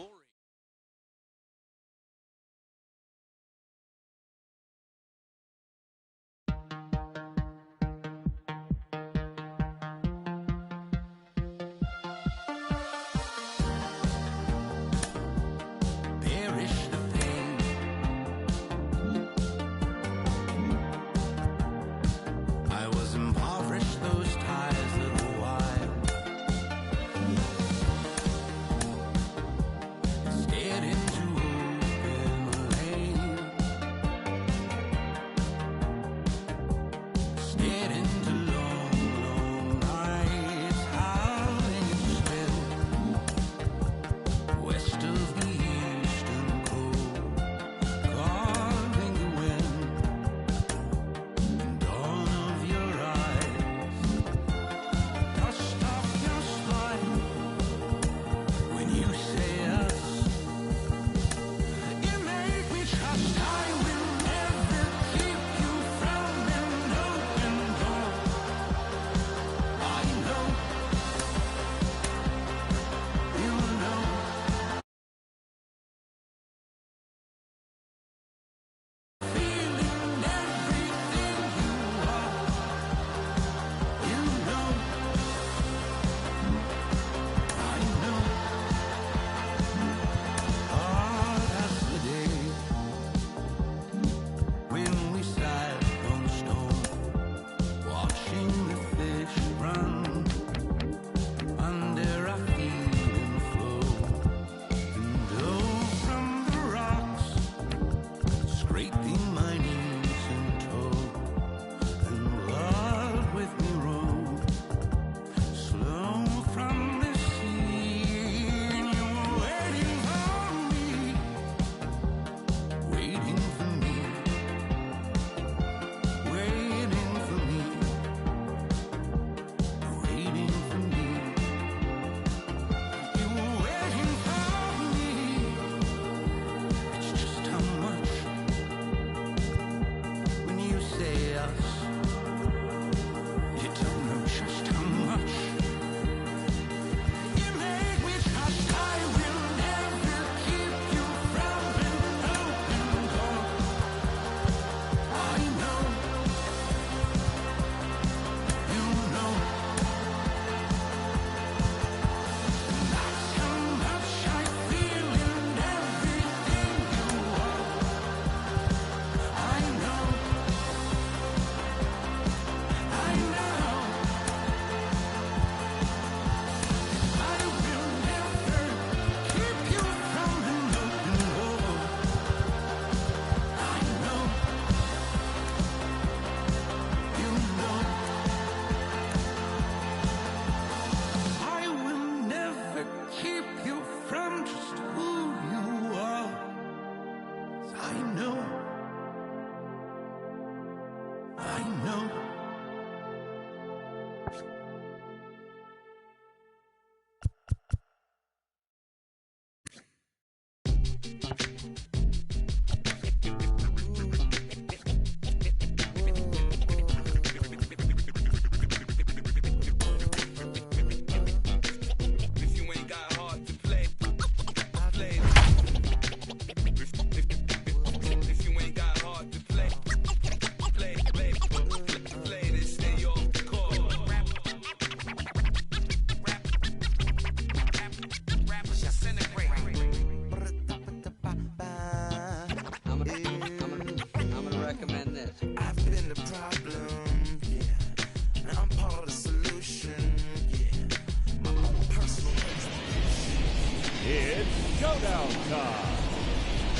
showdown time.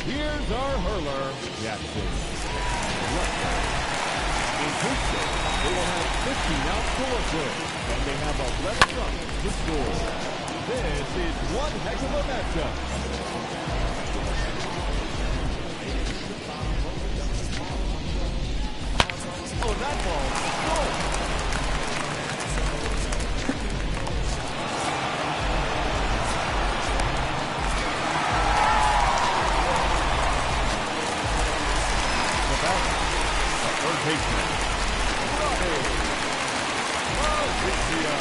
Here's our hurler, Jackson. In this game, they will have 15 outs to work with, and they have 11 runs to score. This is one heck of a matchup. Oh, that ball scored. baseman, Ronnie Mauricio.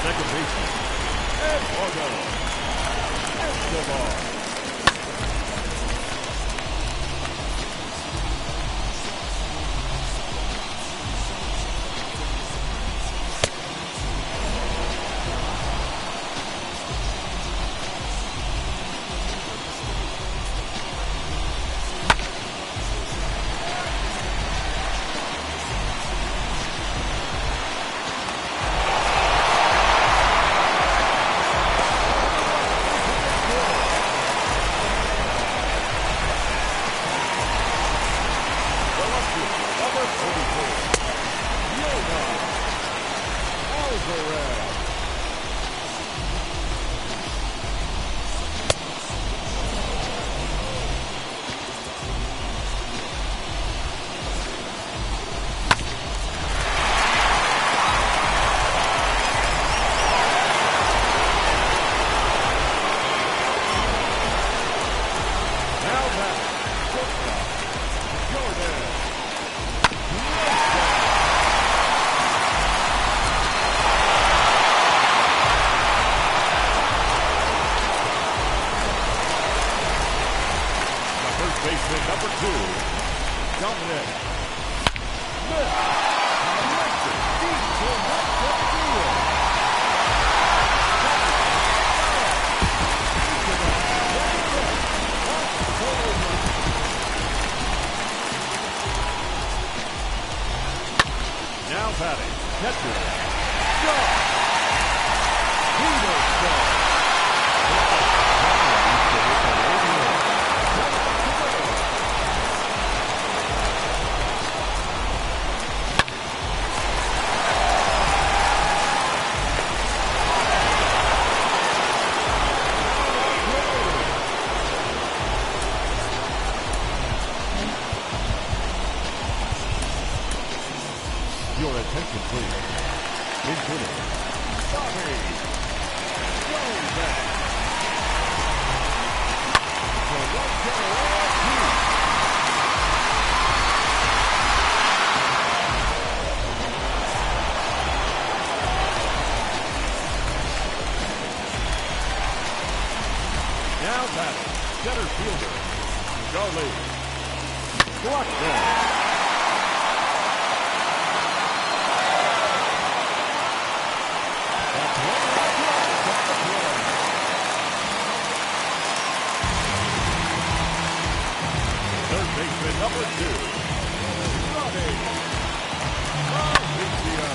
Second baseman, Eduardo Escobar. Baseman number 2, Dominic Smith. Directed deep to right field. Now batting, catcher, Shaw. Peter Shaw. Your attention, please. Including Bobby Jones. Now batting, center fielder, Charlie Blackburn. Baseman number 2, Ronnie Mauricio.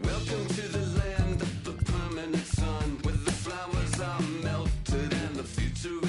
Welcome to the land of the permanent sun, where the flowers are melted and the future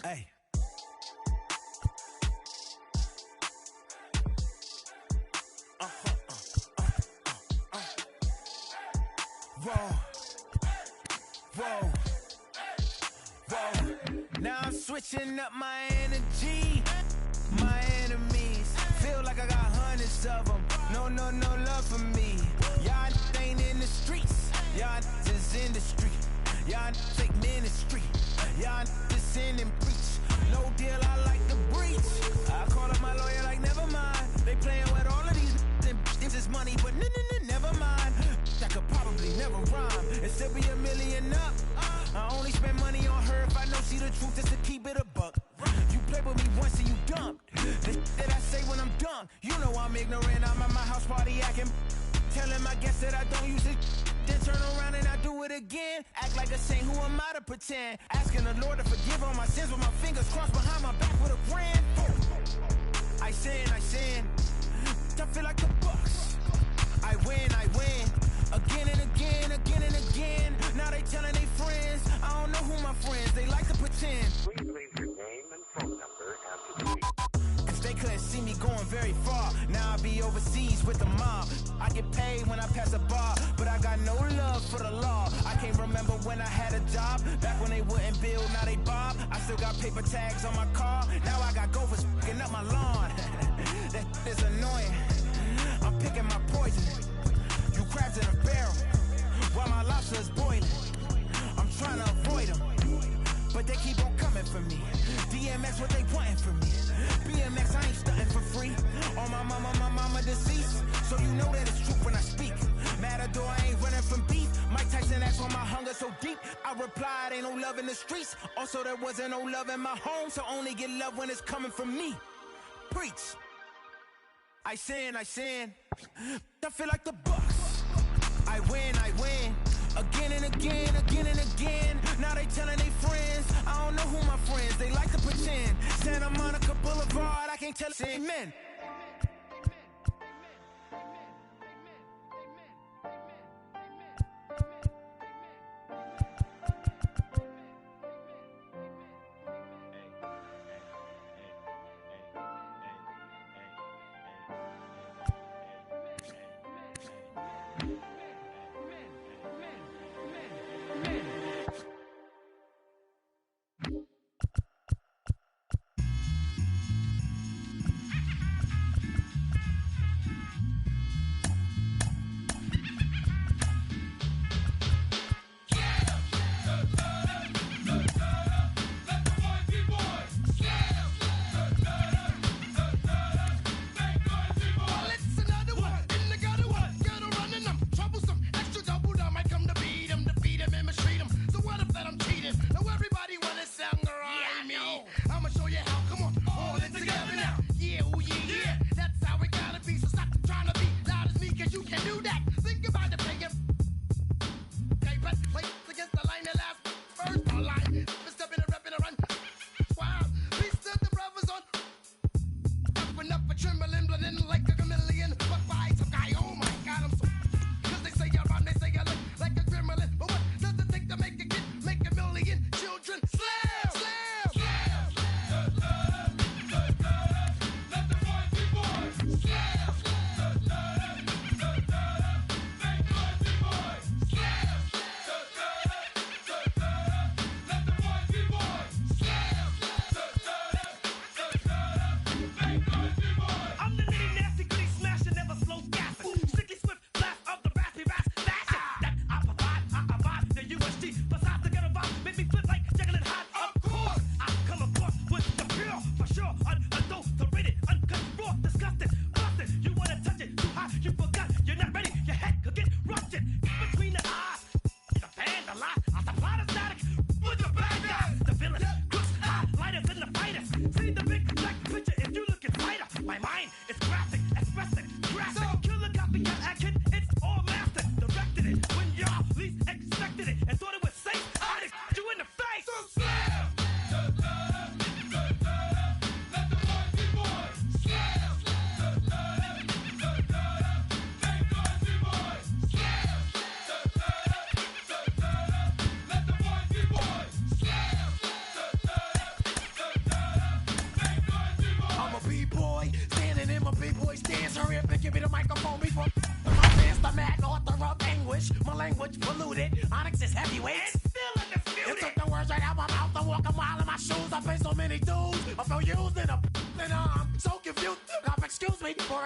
Hey. Whoa. Whoa. Whoa. Now I'm switching up my energy. My enemies feel like I got hundreds of them. No love for me. Y'all ain't in the streets. Y'all just in the street. Y'all take ministry. Y'all just sin and preach. No deal, I like the breach. I call up my lawyer like, never mind. They playing with all of these and this is money, but never mind. I could probably never rhyme and still be $1 million up. I only spend money on her if I know she the truth, just to keep it a buck. You play with me once and you dumped. The that I say when I'm done, you know I'm ignorant. I'm at my house party acting, telling my guests that I don't use it. Then turn around and I do it again. Act like a saint, who am I to pretend? Asking the Lord to forgive all my sins with my fingers crossed behind my back with a grand. I sin. I feel like the Bucks. I win. Again and again. Now they telling they friends. I don't know who my friends, they like to pretend. Please leave your name and phone number after the beep. Cause they couldn't see me going very far. Now I be overseas with the mob. I get paid when I pass a bar, but I got no love for the law. I can't remember when I had a job. Back when they wouldn't build, now they bob. I still got paper tags on my car. Now I got gophers f***ing up my lawn. That is annoying. I'm picking my poison. You crabs in a barrel, while my lobster is boiling. I'm trying to avoid them, but they keep on coming for me. DMX, what they wanting from me? BMX, I ain't stunting for free. On my mama deceased, so you know that it's true when I speak. Matador, I ain't running from beef. Mike Tyson asked why my hunger so deep. I replied, ain't no love in the streets. Also, there wasn't no love in my home, so only get love when it's coming from me. Preach. I sin. I feel like the Bucks. I win. Again and again. Now they telling they friends. I don't know who my friends, they like to pretend. Santa Monica Boulevard, I can't tell it. Amen.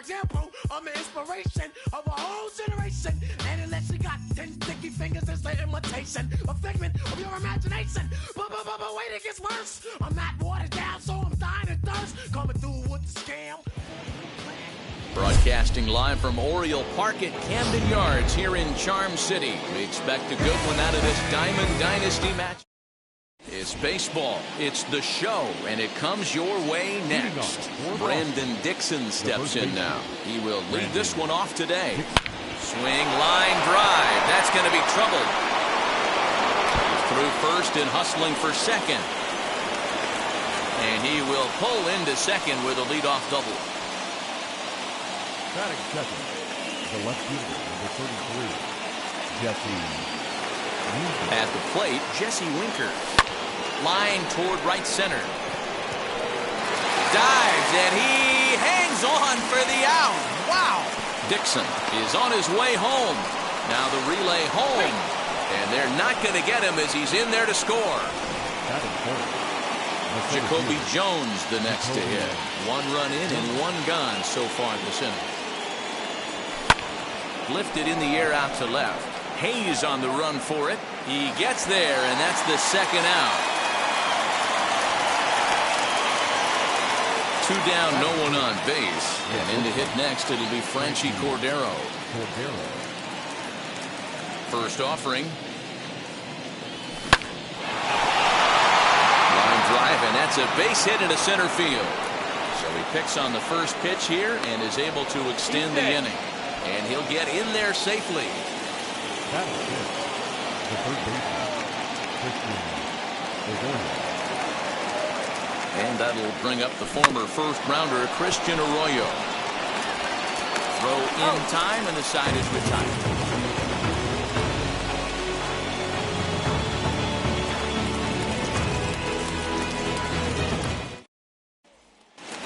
example, I'm an inspiration of a whole generation. And unless you got 10 sticky fingers, it's the imitation, a figment of your imagination. But wait, it gets worse. I'm not watered down, so I'm dying of thirst. Coming through with the scam. Broadcasting live from Oriole Park at Camden Yards here in Charm City. We expect a good one out of this Diamond Dynasty match. It's baseball. It's the show, and it comes your way next. Brandon Dixon steps in now. He will lead this one off today. Swing, line, drive. That's going to be trouble. Through first and hustling for second. And he will pull into second with a leadoff double. Batting second, the left fielder, number 33, Jesse Winker. At the plate, Jesse Winker. Line toward right center. Dives, and he hangs on for the out. Wow! Dixon is on his way home. Now the relay home. And they're not going to get him as he's in there to score. Jacoby Jones the next to hit. One run in and one gone so far this inning. Lifted in the air out to left. Hayes on the run for it. He gets there, and that's the second out. 2 down, no one on base. And in to hit next, it'll be Franchy Cordero. First offering. Line drive, and that's a base hit into center field. So he picks on the first pitch here and is able to extend the inning. And he'll get in there safely. And that'll bring up the former first-rounder, Christian Arroyo. Throw in time, and the side is retired.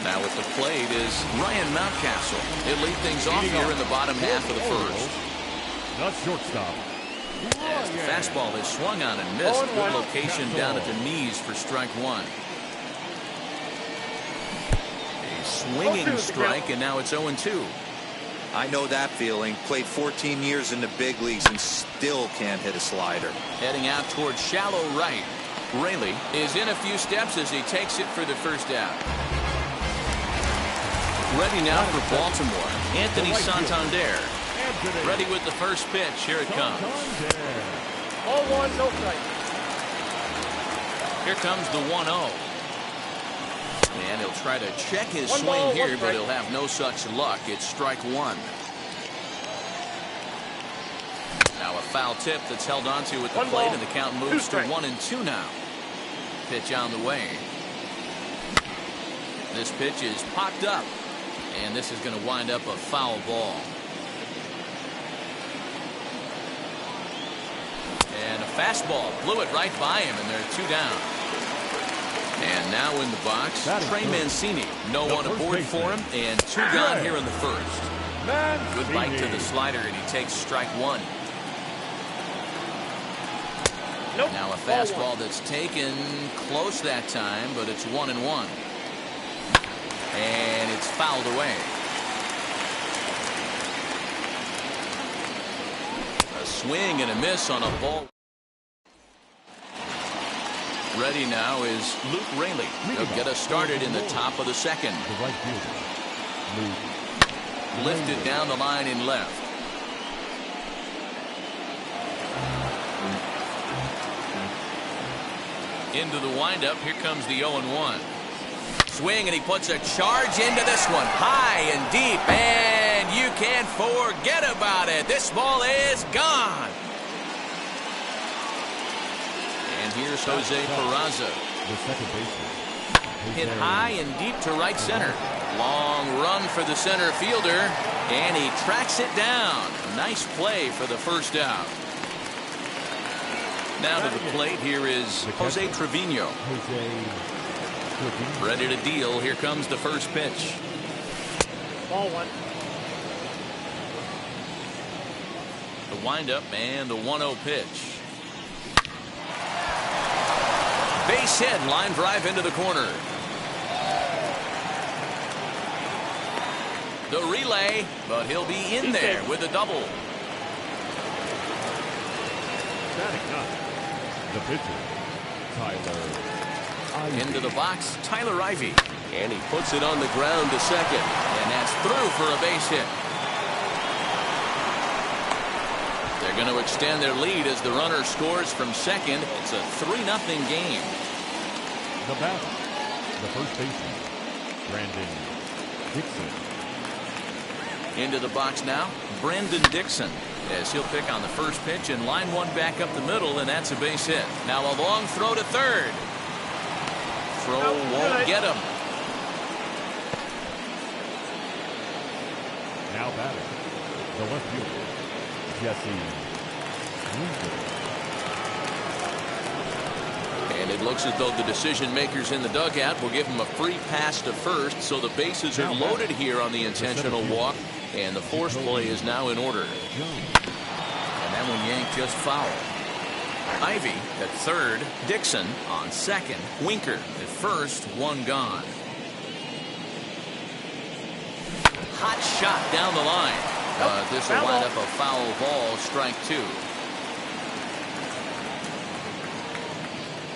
Now at the plate is Ryan Mountcastle. He'll lead things off here in the bottom half of the first. The shortstop. As the fastball is swung on and missed. Good location down at the knees for strike one. A swinging strike, and now it's 0-2. I know that feeling. Played 14 years in the big leagues and still can't hit a slider. Heading out towards shallow right. Raley is in a few steps as he takes it for the first out. Ready now for Baltimore. Anthony Santander. Ready with the first pitch. Here it comes. 0-1, no strike. Here comes the 1-0. And he'll try to check his swing here, but he'll have no such luck. It's strike one. Now a foul tip that's held onto at the plate, and the count moves to 1-2 now. Pitch on the way. This pitch is popped up, and this is going to wind up a foul ball. And a fastball blew it right by him, and they're 2 down. And now in the box, Trey Mancini. No one aboard for him, and 2 gone here in the first. Good bite to the slider, and he takes strike one. Now a fastball that's taken close that time, but it's 1-1. And it's fouled away. A swing and a miss on a ball. Ready now is Luke Raley. He'll get us started in the top of the second. Lifted down the line in left. Into the windup. Here comes the 0-1. Swing, and he puts a charge into this one. High and deep, and you can't forget about it. This ball is gone. And here's Jose Peraza. The second baseman. Hit high and deep to right center. Long run for the center fielder, and he tracks it down. Nice play for the first out. Now to the plate, here is Jose Trevino. Ready to deal. Here comes the first pitch. Ball one. The windup and the 1-0 pitch. Base hit, line drive into the corner. The relay, but he'll be in there with a double. Batting ninth, the pitcher, Tyler Ivey. Into the box, Tyler Ivey. And he puts it on the ground to second. And that's through for a base hit. They're going to extend their lead as the runner scores from second. It's a 3-0 game. The batter, the first baseman, Brandon Dixon. Into the box now, Brandon Dixon, as he'll pick on the first pitch and line one back up the middle, and that's a base hit. Now a long throw to third. Throw won't get him. Now batting, the left fielder, Jesse Winker. And it looks as though the decision makers in the dugout will give him a free pass to first, so the bases are loaded here on the intentional walk, and the force play is now in order. And that one yanked just foul. Ivey at third, Dixon on second, Winker at first, one gone. Hot shot down the line. This will wind up a foul ball, strike two.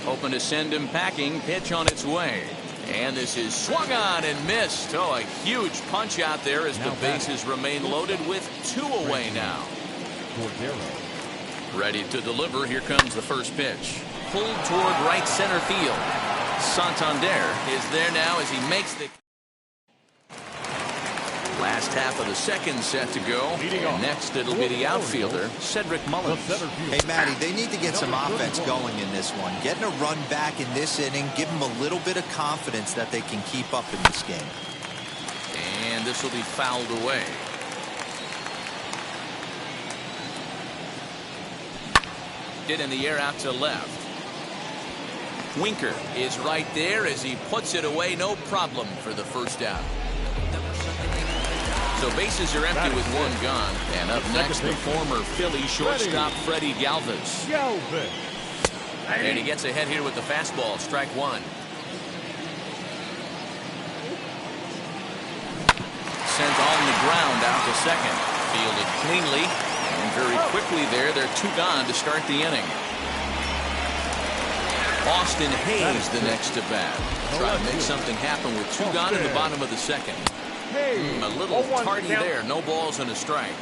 Hoping to send him packing, pitch on its way. And this is swung on and missed. Oh, a huge punch out there as the bases remain loaded with two away now. Ready to deliver. Here comes the first pitch. Pulled toward right center field. Santander is there now as he makes the last half of the second set to go. And next it'll be the outfielder, Cedric Mullins. Hey, Matty, they need to get some offense going in this one. Getting a run back in this inning, give them a little bit of confidence that they can keep up in this game. And this will be fouled away. Hit in the air out to left. Winker is right there as he puts it away, no problem for the first out. So bases are empty with one gone. And up next, the former Philly shortstop Freddie Galvis. And he gets ahead here with the fastball, strike one. Sent on the ground out to second. Fielded cleanly. And very quickly they're two gone to start the inning. Austin Hayes the next to bat. Try to make something happen with two gone in the bottom of the second. A little tardy there. No balls and a strike.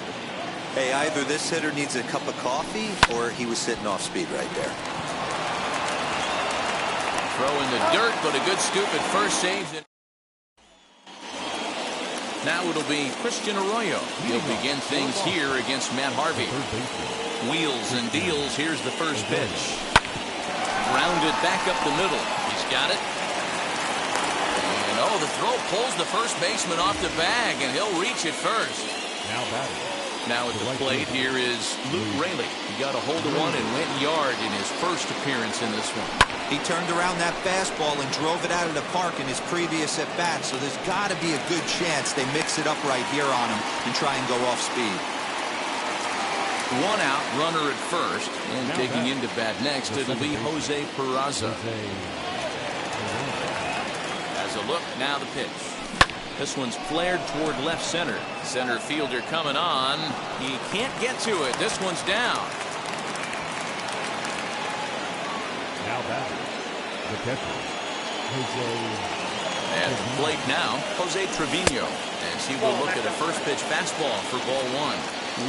Hey, either this hitter needs a cup of coffee or he was sitting off speed right there. Throw in the dirt, but a good scoop at first saves it. Now it'll be Christian Arroyo. He'll begin things here against Matt Harvey. Wheels and deals. Here's the first pitch. Grounded back up the middle. He's got it. And oh, the throw pulls the first baseman off the bag, and he'll reach it first. Now at the plate here is Luke Raley. He got a hold of one and went yard in his first appearance in this one. He turned around that fastball and drove it out of the park in his previous at-bat, so there's got to be a good chance they mix it up right here on him and try and go off speed. One out, runner at first, and taking into bat next, it'll be Jose Peraza. As a look, now the pitch. This one's flared toward left center. Center fielder coming on. He can't get to it. This one's down. Now batting, the catcher, Jose. At the plate now, Jose Trevino, as he will look at a first pitch fastball for ball one.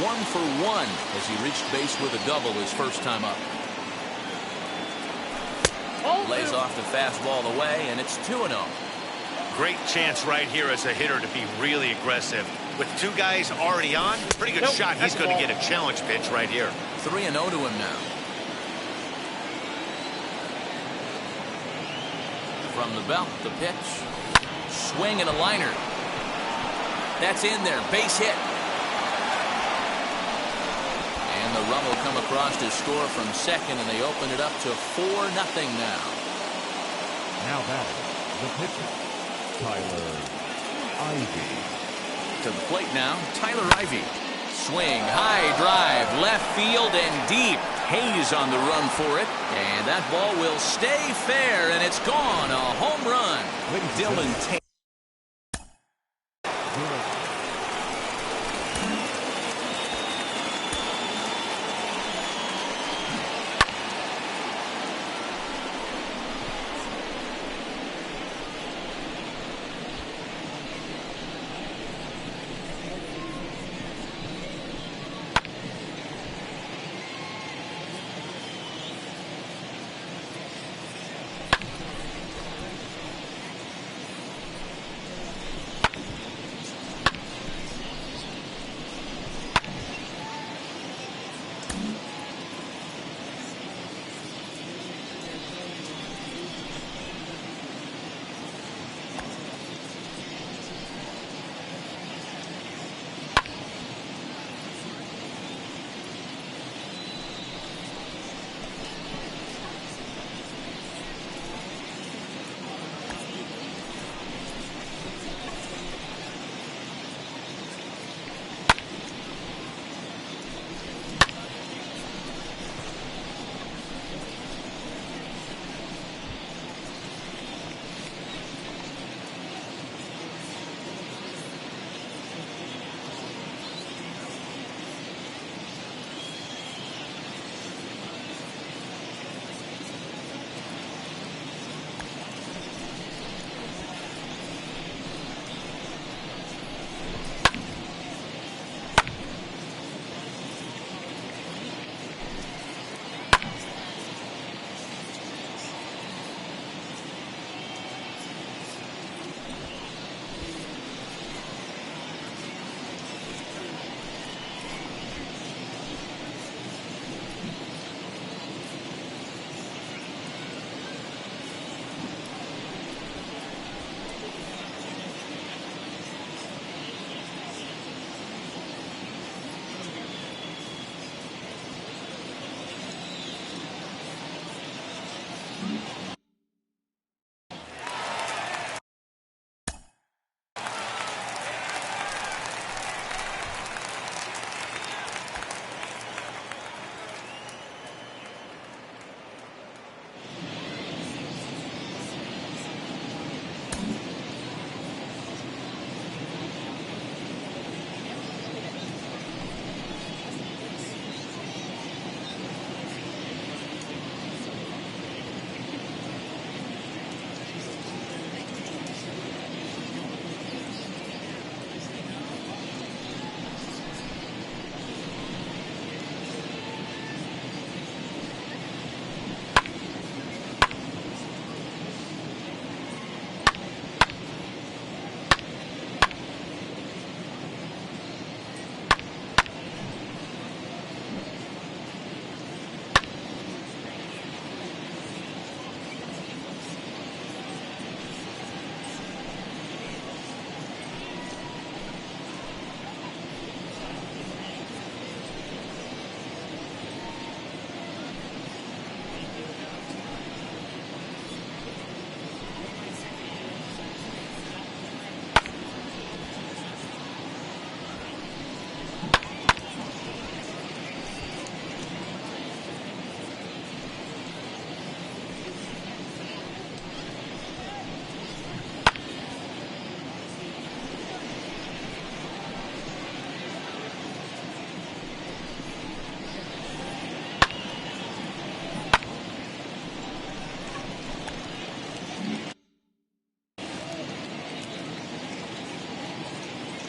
1 for 1 as he reached base with a double his first time up. Lays off the fastball away, and it's 2-0. Great chance right here as a hitter to be really aggressive. With two guys already on, pretty good shot. He's going to get a challenge pitch right here. 3-0 to him now. From the belt, the pitch. Swing and a liner. That's in there. Base hit. And the run will come across to score from second, and they open it up to 4-0 now. Now batting, the pitcher, Tyler Ivey. To the plate now, Tyler Ivey. Swing, high drive, left field and deep. Hayes on the run for it, and that ball will stay fair, and it's gone. A home run. Dylan Tate.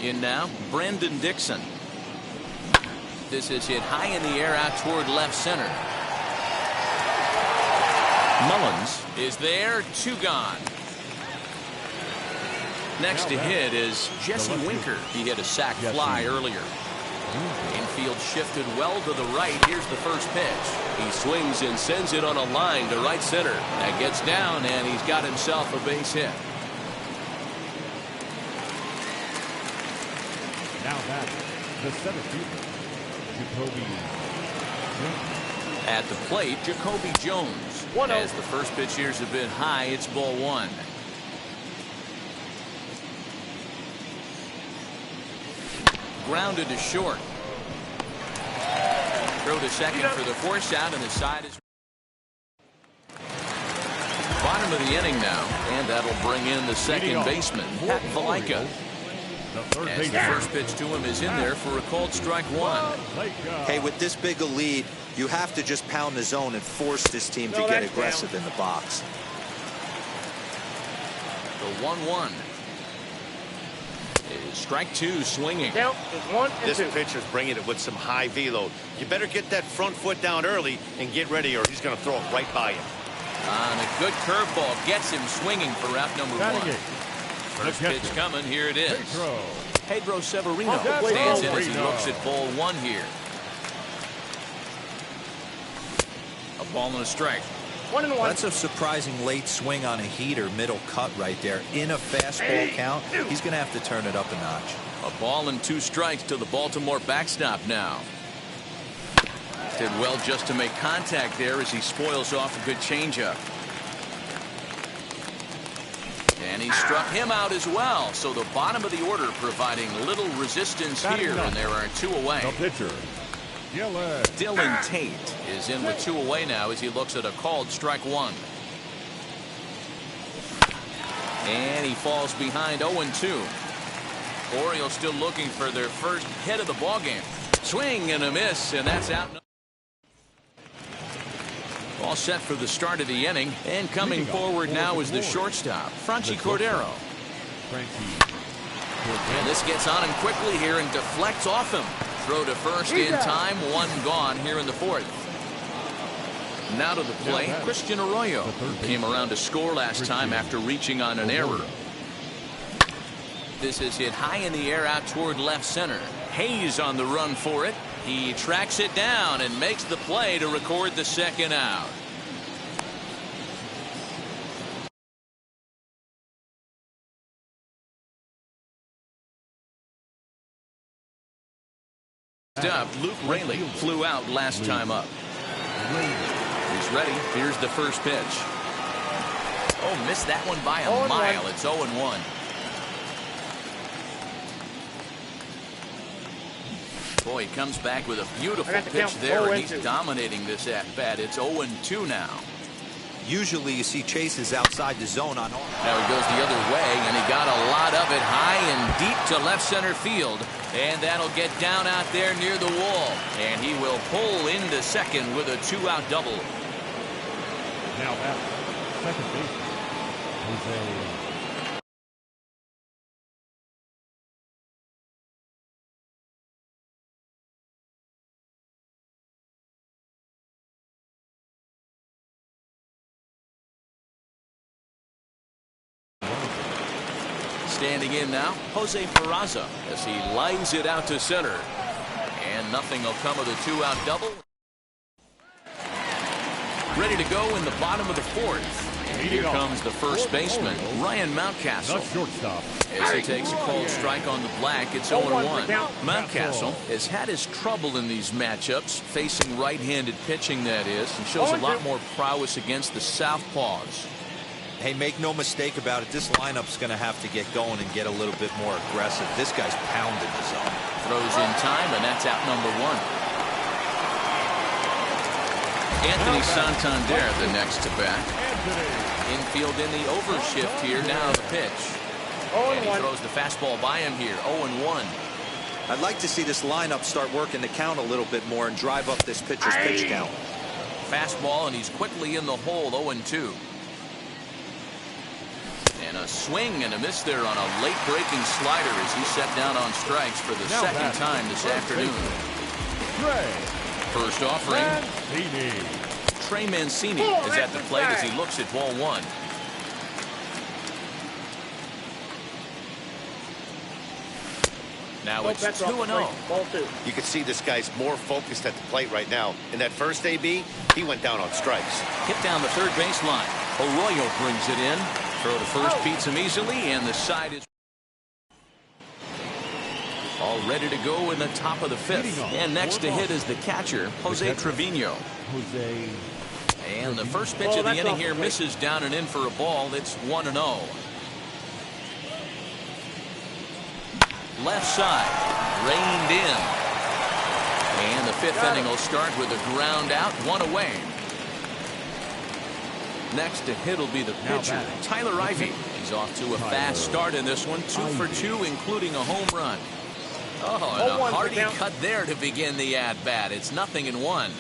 In now, Brandon Dixon. This is hit high in the air out toward left center. Mullins is there, 2 gone. Next to hit is Jesse Winker. He hit a sac fly earlier. Infield shifted well to the right. Here's the first pitch. He swings and sends it on a line to right center. That gets down, and he's got himself a base hit. Now back, the center fielder, Jacoby Jones. At the plate, Jacoby Jones. As the first pitch here's a bit high, it's ball 1. Grounded to short. Throw to second for the force out, and the side is bottom of the inning now, and that'll bring in the second baseman, Pat Valaika. As the first pitch to him is in there for a called strike 1. Hey, with this big a lead, you have to just pound the zone and force this team to get aggressive in the box. The 1-1. Strike 2 swinging. This pitcher's bringing it with some high velo. You better get that front foot down early and get ready, or he's going to throw it right by you. And a good curveball gets him swinging for out number 1. First pitch coming. Here it is. Pedro Severino stands in as he looks at ball 1 here. A ball and a strike. 1-1. That's a surprising late swing on a heater, middle cut right there. In a fastball count, he's going to have to turn it up a notch. A ball and 2 strikes to the Baltimore backstop now. Did well just to make contact there as he spoils off a good changeup. And he struck him out as well. So the bottom of the order providing little resistance here, and there are 2 away. The pitcher, Dylan Tate is in with 2 away now as he looks at a called strike 1. And he falls behind 0-2. Orioles still looking for their first hit of the ballgame. Swing and a miss, and that's out. All set for the start of the inning, and coming forward now is the shortstop, Franchy Cordero. And this gets on him quickly here and deflects off him. Throw to first in time, 1 gone here in the 4th. Now to the plate, Christian Arroyo, who came around to score last time after reaching on an error. This is hit high in the air out toward left center. Hayes on the run for it. He tracks it down and makes the play to record the second out. Up, Luke Raley flew out last time up. He's ready. Here's the first pitch. Oh, missed that one by a mile. It's 0-1. Boy, he comes back with a beautiful pitch there, and he's dominating this at-bat. It's 0-2 now. Usually you see chases outside the zone on. Now he goes the other way, and he got a lot of it high and deep to left center field. And that'll get down out there near the wall. And he will pull into second with a 2-out double. Now at second base, Jose. Standing in now, Jose Peraza as he lines it out to center. And nothing will come of the 2-out double. Ready to go in the bottom of the 4th. And here comes the first baseman, Ryan Mountcastle. As he takes a called strike on the black, it's 0-1. Mountcastle has had his trouble in these matchups, facing right-handed pitching, that is, and shows a lot more prowess against the southpaws. Hey, make no mistake about it. This lineup's going to have to get going and get a little bit more aggressive. This guy's pounding the zone. Throws in time, and that's out number 1. Anthony Santander, the next to bat. Infield in the overshift here. Now the pitch. And he throws the fastball by him here. 0-1. I'd like to see this lineup start working the count a little bit more and drive up this pitcher's pitch count. Fastball, and he's quickly in the hole. 0-2. And a A swing and a miss there on a late breaking slider as he set down on strikes for the second time this afternoon. First offering. Trey Mancini is at the plate as he looks at ball one. Now it's 2-0. You can see this guy's more focused at the plate right now. In that first AB, he went down on strikes. Hit down the third baseline. Arroyo brings it in. Throw to first beats him easily, and the side is all ready to go in the top of the fifth. And next to hit is the catcher, Jose Trevino. And the first pitch of the inning here misses down and in for a ball. It's 1-0. Left side, reined in. And the fifth inning will start with a ground out, one away. Next to hit will be the pitcher, Tyler Ivey. He's off to a fast start in this one, 2 for 2, including a home run. Oh, and a hearty cut there to begin the at-bat. It's 0-1.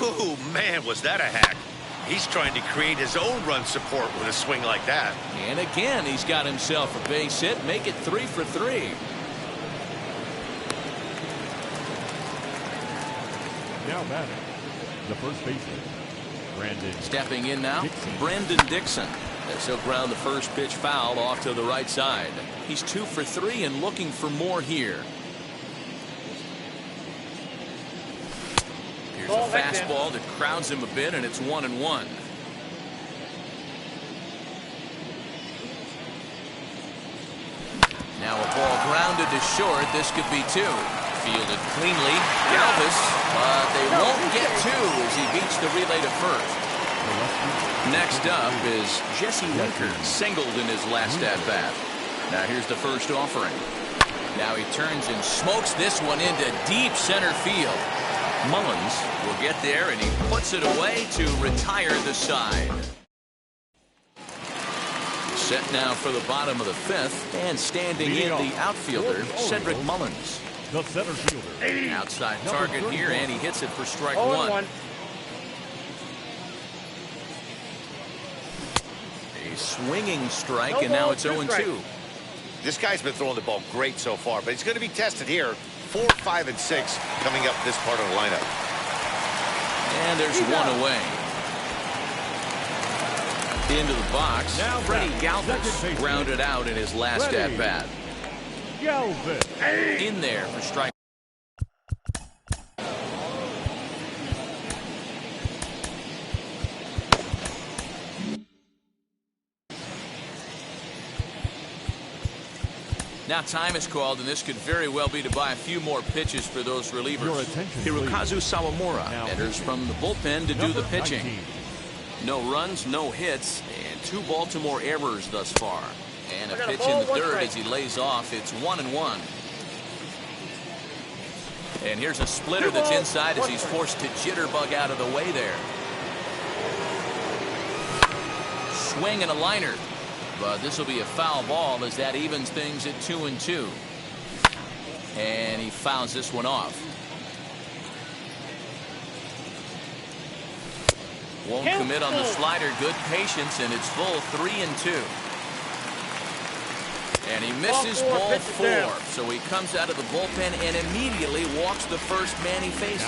Ooh, man, was that a hack. He's trying to create his own run support with a swing like that. And again, he's got himself a base hit, make it 3 for 3. Now batting, the first baseman, Brandon. Stepping in now, Brandon Dixon. As he'll ground the first pitch foul off to the right side. He's 2 for 3 and looking for more here. Here's a fastball that crowds him a bit, and it's 1-1. Now a ball grounded to short. This could be 2. Fielded cleanly. Galvis, but they won't get 2 as he beats the relay to first. Next up is Jesse Winker, singled in his last at-bat. Now here's the first offering. Now he turns and smokes this one into deep center field. Mullins will get there, and he puts it away to retire the side. Set now for the bottom of the fifth, and standing in the outfielder, Cedric Mullins. The center fielder. Outside target here, and he hits it for strike 1. A swinging strike, and now it's 0-2. This guy's been throwing the ball great so far, but he's going to be tested here. 4, 5, and 6 coming up this part of the lineup. And there's one away. Into the box, now Freddie Galvis grounded out in his last at-bat. In there for strike. Now time is called, and this could very well be to buy a few more pitches for those relievers. Hirokazu Sawamura enters from the bullpen to do the pitching. 19. No runs, no hits, and 2 Baltimore errors thus far. And a pitch in the third as he lays off. It's 1-1. And here's a splitter that's inside as he's forced to jitterbug out of the way there. Swing and a liner. But this will be a foul ball as that evens things at 2-2. And he fouls this one off. Won't commit on the slider. Good patience, and it's full 3-2. And he misses ball 4. So he comes out of the bullpen and immediately walks the first man he faces.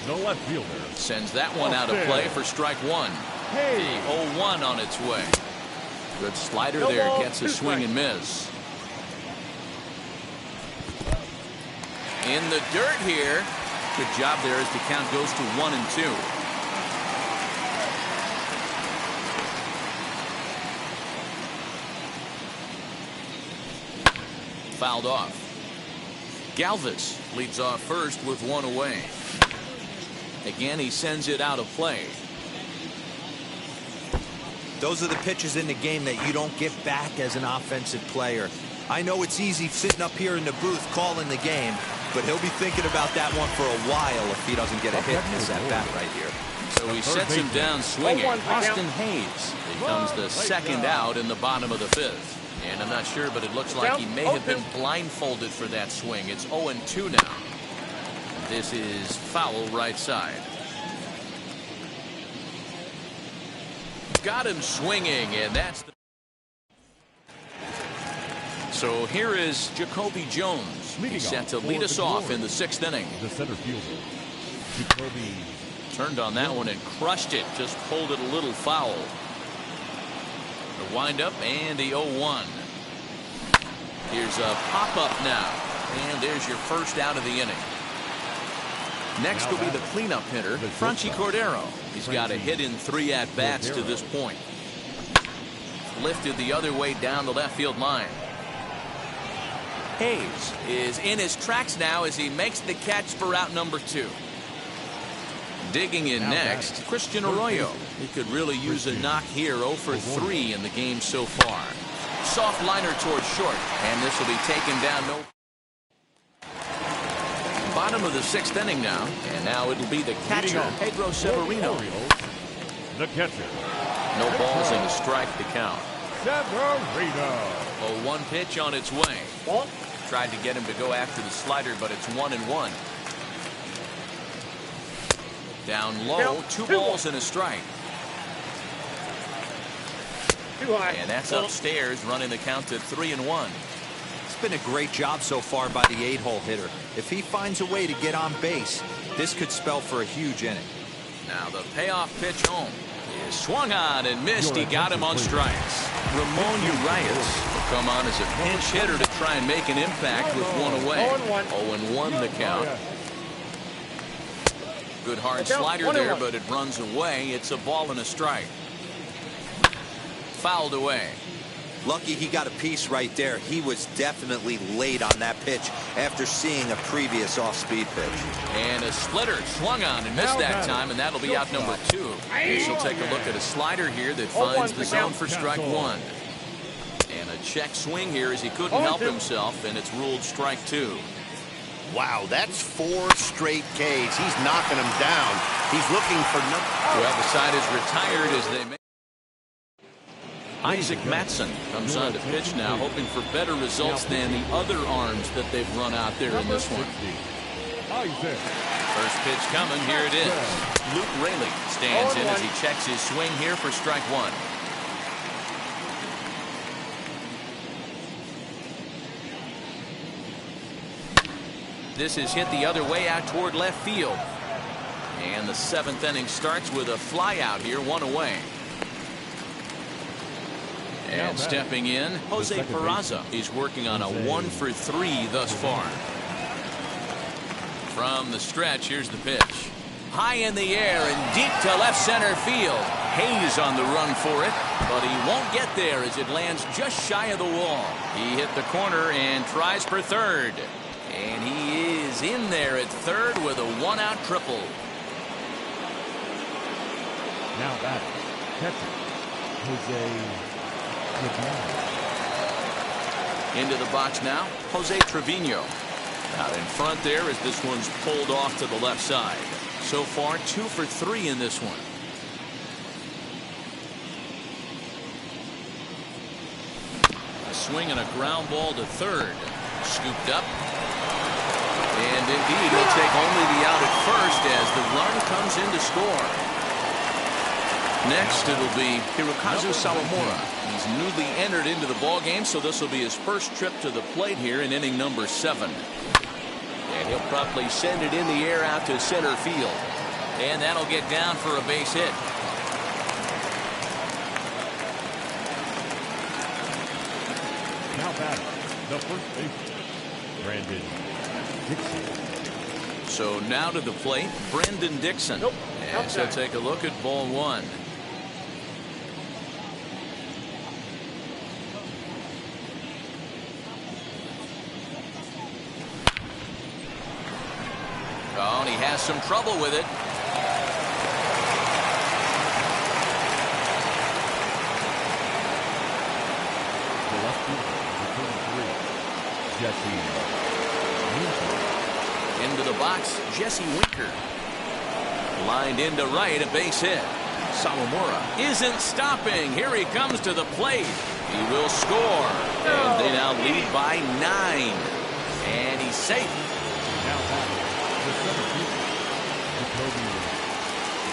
The left fielder sends that one out of play for strike 1. The 0-1 on its way. Good slider there, gets a swing and miss. In the dirt here. Good job there as the count goes to 1-2. Fouled off. Galvis leads off first with 1 away. Again, he sends it out of play. Those are the pitches in the game that you don't get back as an offensive player. I know it's easy sitting up here in the booth calling the game, but he'll be thinking about that one for a while if he doesn't get a hit in this at-bat right here. So he sets him down swinging. Austin Hayes becomes the second out in the bottom of the fifth. And I'm not sure, but it looks like he may have been blindfolded for that swing. It's 0-2 now. This is foul right side. Got him swinging, and that's the So here is Jacoby Jones. He's set to lead us off in the 6th inning. The center fielder, Jacoby. Turned on that one and crushed it. Just pulled it a little foul. The windup and the 0-1. Here's a pop-up now. And there's your first out of the inning. Next will be the cleanup hitter, Franchy Cordero. He's got a hit in 3 at-bats to this point. Lifted the other way down the left field line. Hayes is in his tracks now as he makes the catch for out number 2. Digging in next, Christian Arroyo. He could really use a knock here. 0 for 3 in the game so far. Soft liner towards short, and this will be taken down. Bottom of the 6th inning now, and now it'll be the catcher, Pedro Severino. The catcher. No balls and a strike to count. Severino. 0-1 pitch on its way. Tried to get him to go after the slider, but it's 1-1. Down low, 2 balls and a strike. And that's upstairs, running the count to 3-1. It's been a great job so far by the 8-hole hitter. If he finds a way to get on base, this could spell for a huge inning. Now the payoff pitch home is swung on and missed. He got him on strikes. Ramon Urias will come on as a pinch hitter to try and make an impact with 1 away. 0-1 the count. Good hard slider there, but it runs away. It's a ball and a strike. Fouled away. Lucky he got a piece right there. He was definitely late on that pitch after seeing a previous off-speed pitch. And a splitter swung on and missed that time, and that'll be out number 2. She'll take a look at a slider here that finds the zone for strike 1. And a check swing here as he couldn't help himself, and it's ruled strike 2. Wow, that's 4 straight Ks. He's knocking them down. He's looking for number. Well, the side is retired as they make. Isaac Matson comes on to pitch now, hoping for better results than the other arms that they've run out there in this one. First pitch coming, here it is. Luke Raley stands in as he checks his swing here for strike 1. This is hit the other way out toward left field. And the 7th inning starts with a fly out here, 1 away. And stepping in, Jose Peraza. He's working on a 1 for 3 thus far. From the stretch, here's the pitch. High in the air and deep to left center field. Hayes on the run for it, but he won't get there as it lands just shy of the wall. He hit the corner and tries for third. And he is in there at third with a 1-out triple. Now that catcher, Jose. Into the box now, Jose Trevino. Out in front there as this one's pulled off to the left side. So far, 2 for 3 in this one. A swing and a ground ball to third. Scooped up. And indeed, he'll take only the out at first as the run comes in to score. Next, it'll be Hirokazu Sawamura. He's newly entered into the ballgame, so this will be his first trip to the plate here in inning number 7. And he'll promptly send it in the air out to center field. And that'll get down for a base hit. Now batting, the first baseman, Brandon Dixon. So now to the plate, Brendan Dixon. And so take a look at ball 1. Oh, and he has some trouble with it. The left fielder, the 33, Jesse Winker. Into the box, Jesse Winker. Lined into right, a base hit. Sawamura isn't stopping. Here he comes to the plate. He will score. And they now lead by 9. And he's safe. Now batting, the center fielder, Jacoby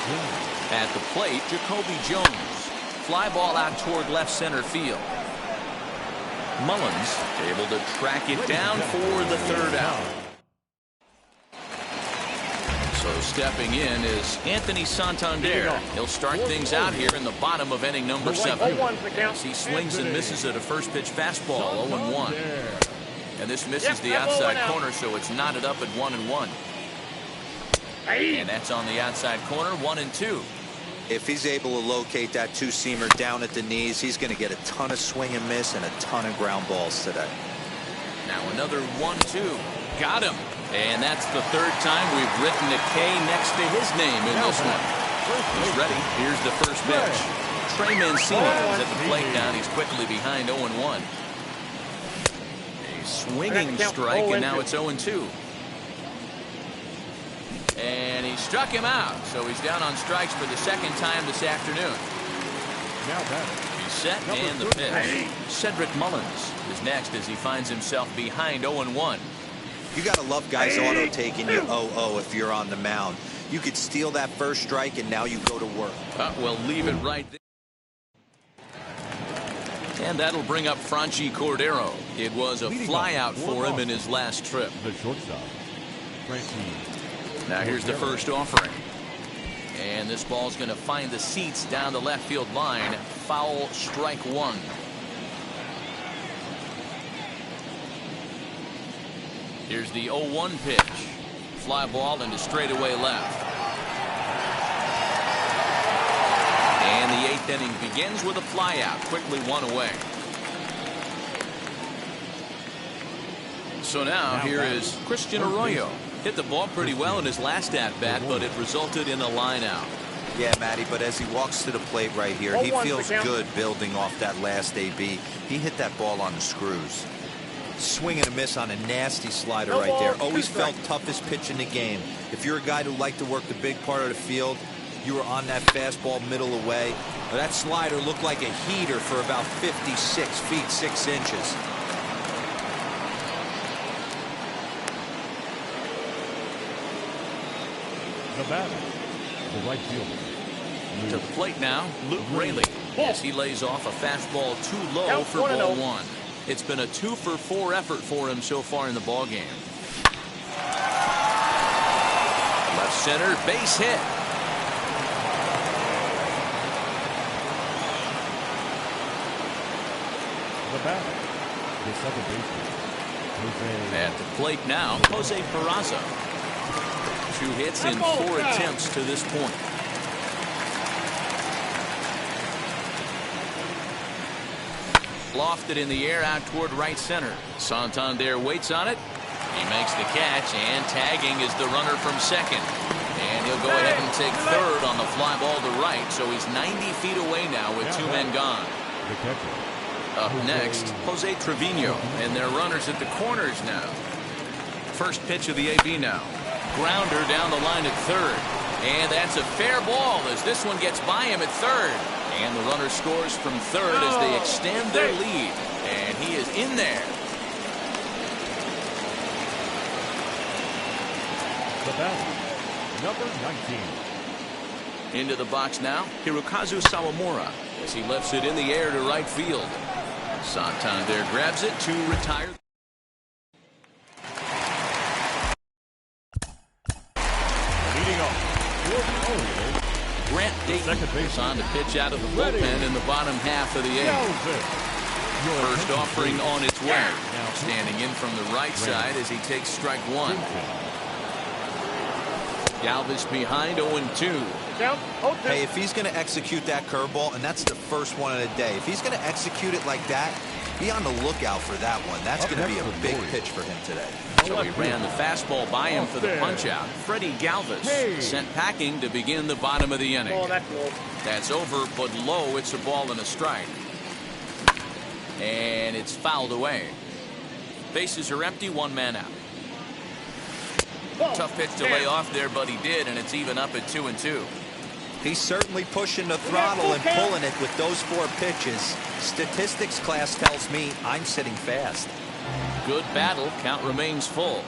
Jones. At the plate, Jacoby Jones. Fly ball out toward left center field. Mullins able to track it down for the third out. So stepping in is Anthony Santander. He'll start things out here in the bottom of inning number 7. As he swings and misses at a first pitch fastball, 0-1. And this misses the outside corner, so it's knotted up at 1-1. And that's on the outside corner, 1-2. If he's able to locate that two-seamer down at the knees, he's going to get a ton of swing and miss and a ton of ground balls today. Now another 1-2. Got him. And that's the third time we've written a K next to his name in this one. He's ready. Here's the first pitch. Trey Mancini is at the plate now. He's quickly behind 0-1. A swinging strike, and now it's 0-2. And he struck him out, so he's down on strikes for the second time this afternoon. He's set and the pitch. Cedric Mullins is next as he finds himself behind 0-1. You got to love guys auto-taking you 0-0 if you're on the mound. You could steal that first strike, and now you go to work. We'll leave it right there. And that'll bring up Franchy Cordero. It was a flyout for him in his last trip. The shortstop, Now here's the first offering. And this ball's going to find the seats down the left field line. Foul, strike 1. Here's the 0-1 pitch. Fly ball into straightaway left. And the 8th inning begins with a flyout. Quickly 1 away. So now here is Christian Arroyo. Hit the ball pretty well in his last at-bat, but it resulted in a line out. Yeah, Matty, but as he walks to the plate right here, he feels good building off that last AB. He hit that ball on the screws. Swing and a miss on a nasty slider right there. Always felt toughest pitch in the game. If you're a guy who liked to work the big part of the field, you were on that fastball middle away. That slider looked like a heater for about 56 feet 6 inches. The batter, the right fielder. To the plate now, Luke Raley. As he lays off a fastball too low for ball 1. It's been a 2-for-4 effort for him so far in the ball game. Left center, base hit. The batter, the second baseman, Jose. At the plate now, Jose Peraza. 2 hits in 4 attempts to this point. Lofted in the air out toward right center. Santander waits on it. He makes the catch, and tagging is the runner from second. And he'll go ahead and take third on the fly ball to right, so he's 90 feet away now with 2 men gone. Up next, Jose Trevino, and their runners at the corners now. First pitch of the AB now. Grounder down the line at third. And that's a fair ball as this one gets by him at third. And the runner scores from third as they extend their lead. And he is in there. The batter, number 19. Into the box now, Hirokazu Sawamura as he lifts it in the air to right field. Santander grabs it to retire. Grant Dayton is on to pitch out of the bullpen in the bottom half of the 8th. First offering on its way. Now standing in from the right side as he takes strike 1. Galvis behind 0-2. Hey, if he's going to execute that curveball, and that's the first one of the day, if he's going to execute it like that, be on the lookout for that one. That's going to be a big pitch for him today. So he ran the fastball by him for the punch-out. Freddie Galvis sent packing to begin the bottom of the inning. That's over, but low. It's a ball and a strike. And it's fouled away. Bases are empty, 1 man out. Tough pitch to lay off there, but he did, and it's even up at 2-2. He's certainly pushing the throttle and pulling it with those 4 pitches. Statistics class tells me I'm sitting fast. Good battle. Count remains full.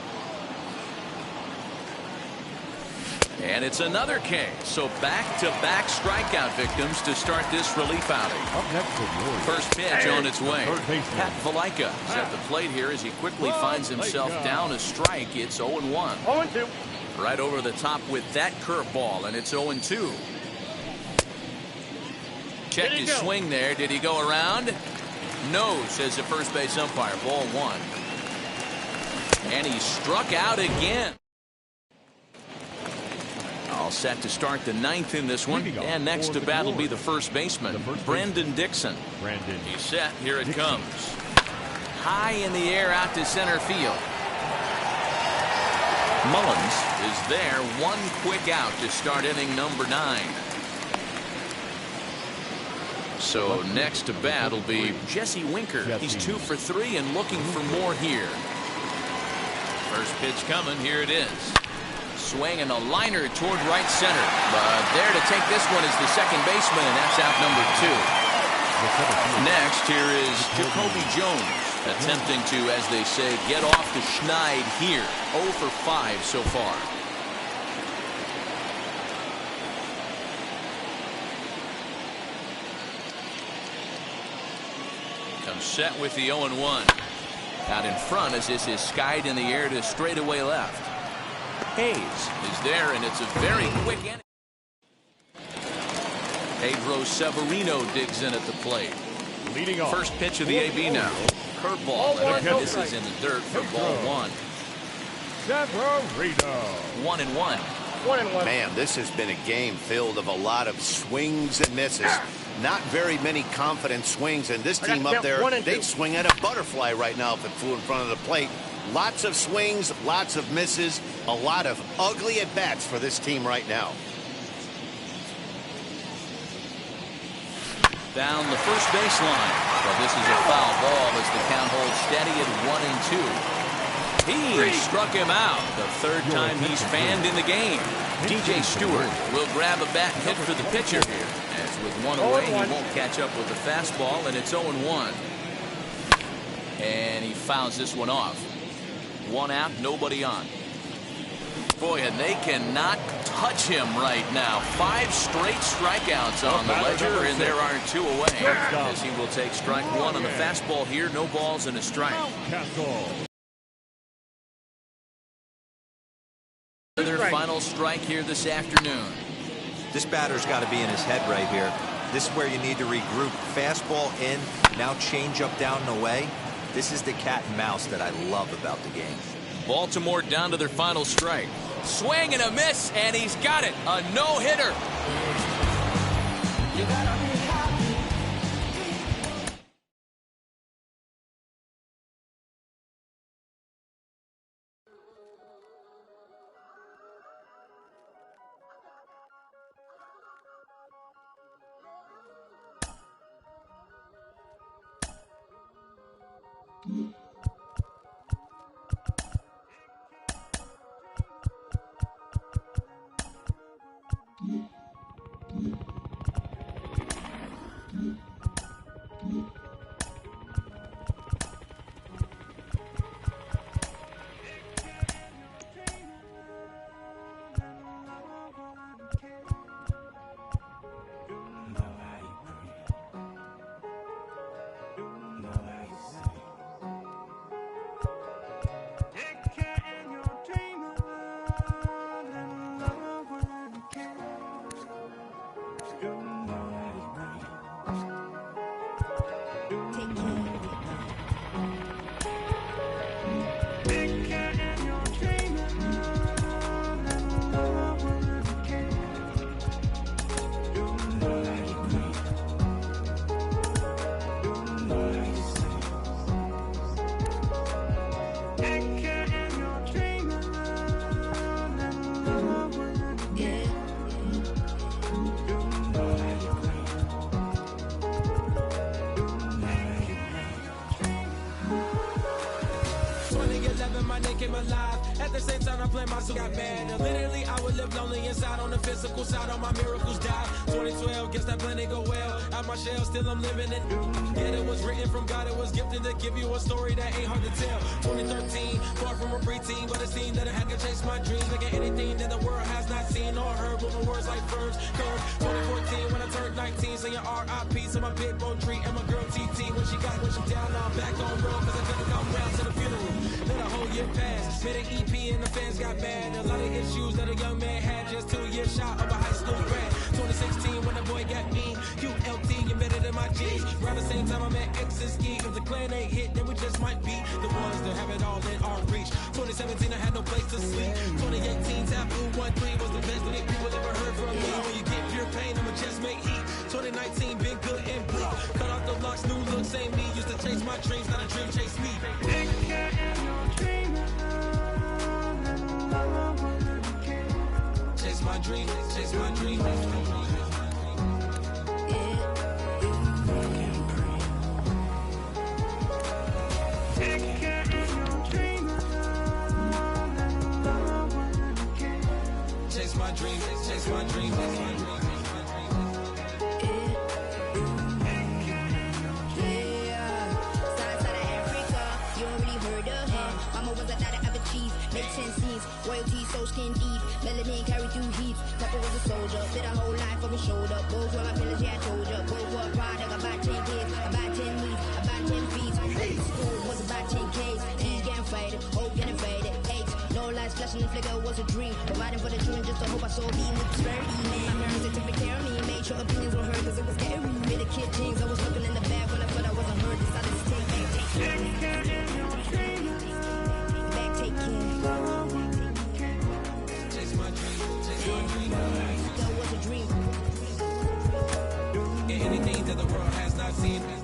And it's another K. So back-to-back strikeout victims to start this relief outing. Up next for the Warriors. First pitch on its way. Third baseman. Pat Valaika is at the plate here as he quickly finds himself down a strike. It's 0-1. 0-2. Right over the top with that curveball, and it's 0-2. Checked his swing there. Did he go around? No, says the first base umpire. Ball 1. And he struck out again. All set to start the 9th in this one. And next to bat will be the first baseman, Brandon Dixon. He's set. Here it comes. High in the air out to center field. Mullins is there. One quick out to start inning number 9. So next to bat will be Jesse Winker. He's 2 for 3 and looking for more here. First pitch coming. Here it is. Swing and a liner toward right center. But there to take this one is the second baseman, and that's out number 2. Next, here is Jacoby Jones, attempting to, as they say, get off the schneid here. 0 for 5 so far. Comes set with the 0-1. Out in front as this is skied in the air to straightaway left. Hayes is there, and it's a very quick inning. Pedro Severino digs in at the plate. Leading off. First pitch of the AB now. Curveball, and this is in the dirt for ball 1. Severino. 1-1. 1-1. Man, this has been a game filled of a lot of swings and misses. Not very many confident swings, and this team up there, they'd swing at a butterfly right now if it flew in front of the plate. Lots of swings, lots of misses, a lot of ugly at-bats for this team right now. Down the first baseline. Well, this is a foul ball as the count holds steady at 1-2. He struck him out. The third time he's fanned in the game. DJ Stewart will grab a bat and hit for the pitcher here. As with one away, he won't catch up with the fastball, and it's 0-1. And he fouls this one off. 1 out, nobody on. Boy, and they cannot touch him right now. 5 straight strikeouts on the ledger, and there are 2 away. As he will take strike 1 on the fastball here. No balls and a strike. Their final strike here this afternoon. This batter's got to be in his head right here. This is where you need to regroup. Fastball in, now change up down and away. This is the cat and mouse that I love about the game. Baltimore down to their final strike. Swing and a miss, and he's got it. A no-hitter. At the same time, I play my suit got bad. Literally, I would live lonely inside. On the physical side, all my miracles die. 2012, guess that plan didn't go well. Out my shell, still I'm living it. Yeah, it was written from God. It was gifted to give you a story that ain't hard to tell. 2013, far from a preteen, but it seemed that I had to chase my dreams. Like anything that the world has not seen. birds like birds. Curve 2014 when I turned 19, saying R.I.P. to my big bone tree and my girl TT. When she down, now I'm back on road, cause I couldn't come round to the funeral. Let a whole year pass, made an EP and the fans got mad. A lot of issues that a young man had, just 2 years shy of a high school grad. 2016 when the boy got me, QLT embedded in my G's. Around the same time I met X and Ski. If the clan ain't hit, then we just might be the ones that have it all in our reach. 2017 I had no place to sleep. 2018 Taboo 1-3 was the best that people ever heard from me. When you get pure pain, I'ma just make heat. 2019 been good and bleak. Cut off the locks, new look, same me. Used to chase my dreams, not a dream chase me. Chase my dream, chase my dream. Chase my dream, chase my dream, chase my dream. Make 10 scenes, royalty so skin deep, melanin carry through heat. Papa was a soldier, did a whole life on his shoulder. Both were my pillars, yeah I told ya. Both were a product, about 10 kids, about 10 weeks, about 10 feet. School was about 10 Ks, D's getting faded, hope getting faded. 8, no lights flashing, the flicker was a dream. Providing for the children just to hope I saw being with prosperity. Man, my parents they took care of me, made sure opinions were heard cause it was scary. Made a kid jeans, I was looking in the back when I thought I wasn't heard. Decided to take care. Take care. Chase my dream, chase my dream. That was a dream. Yeah, anything that the world has not seen.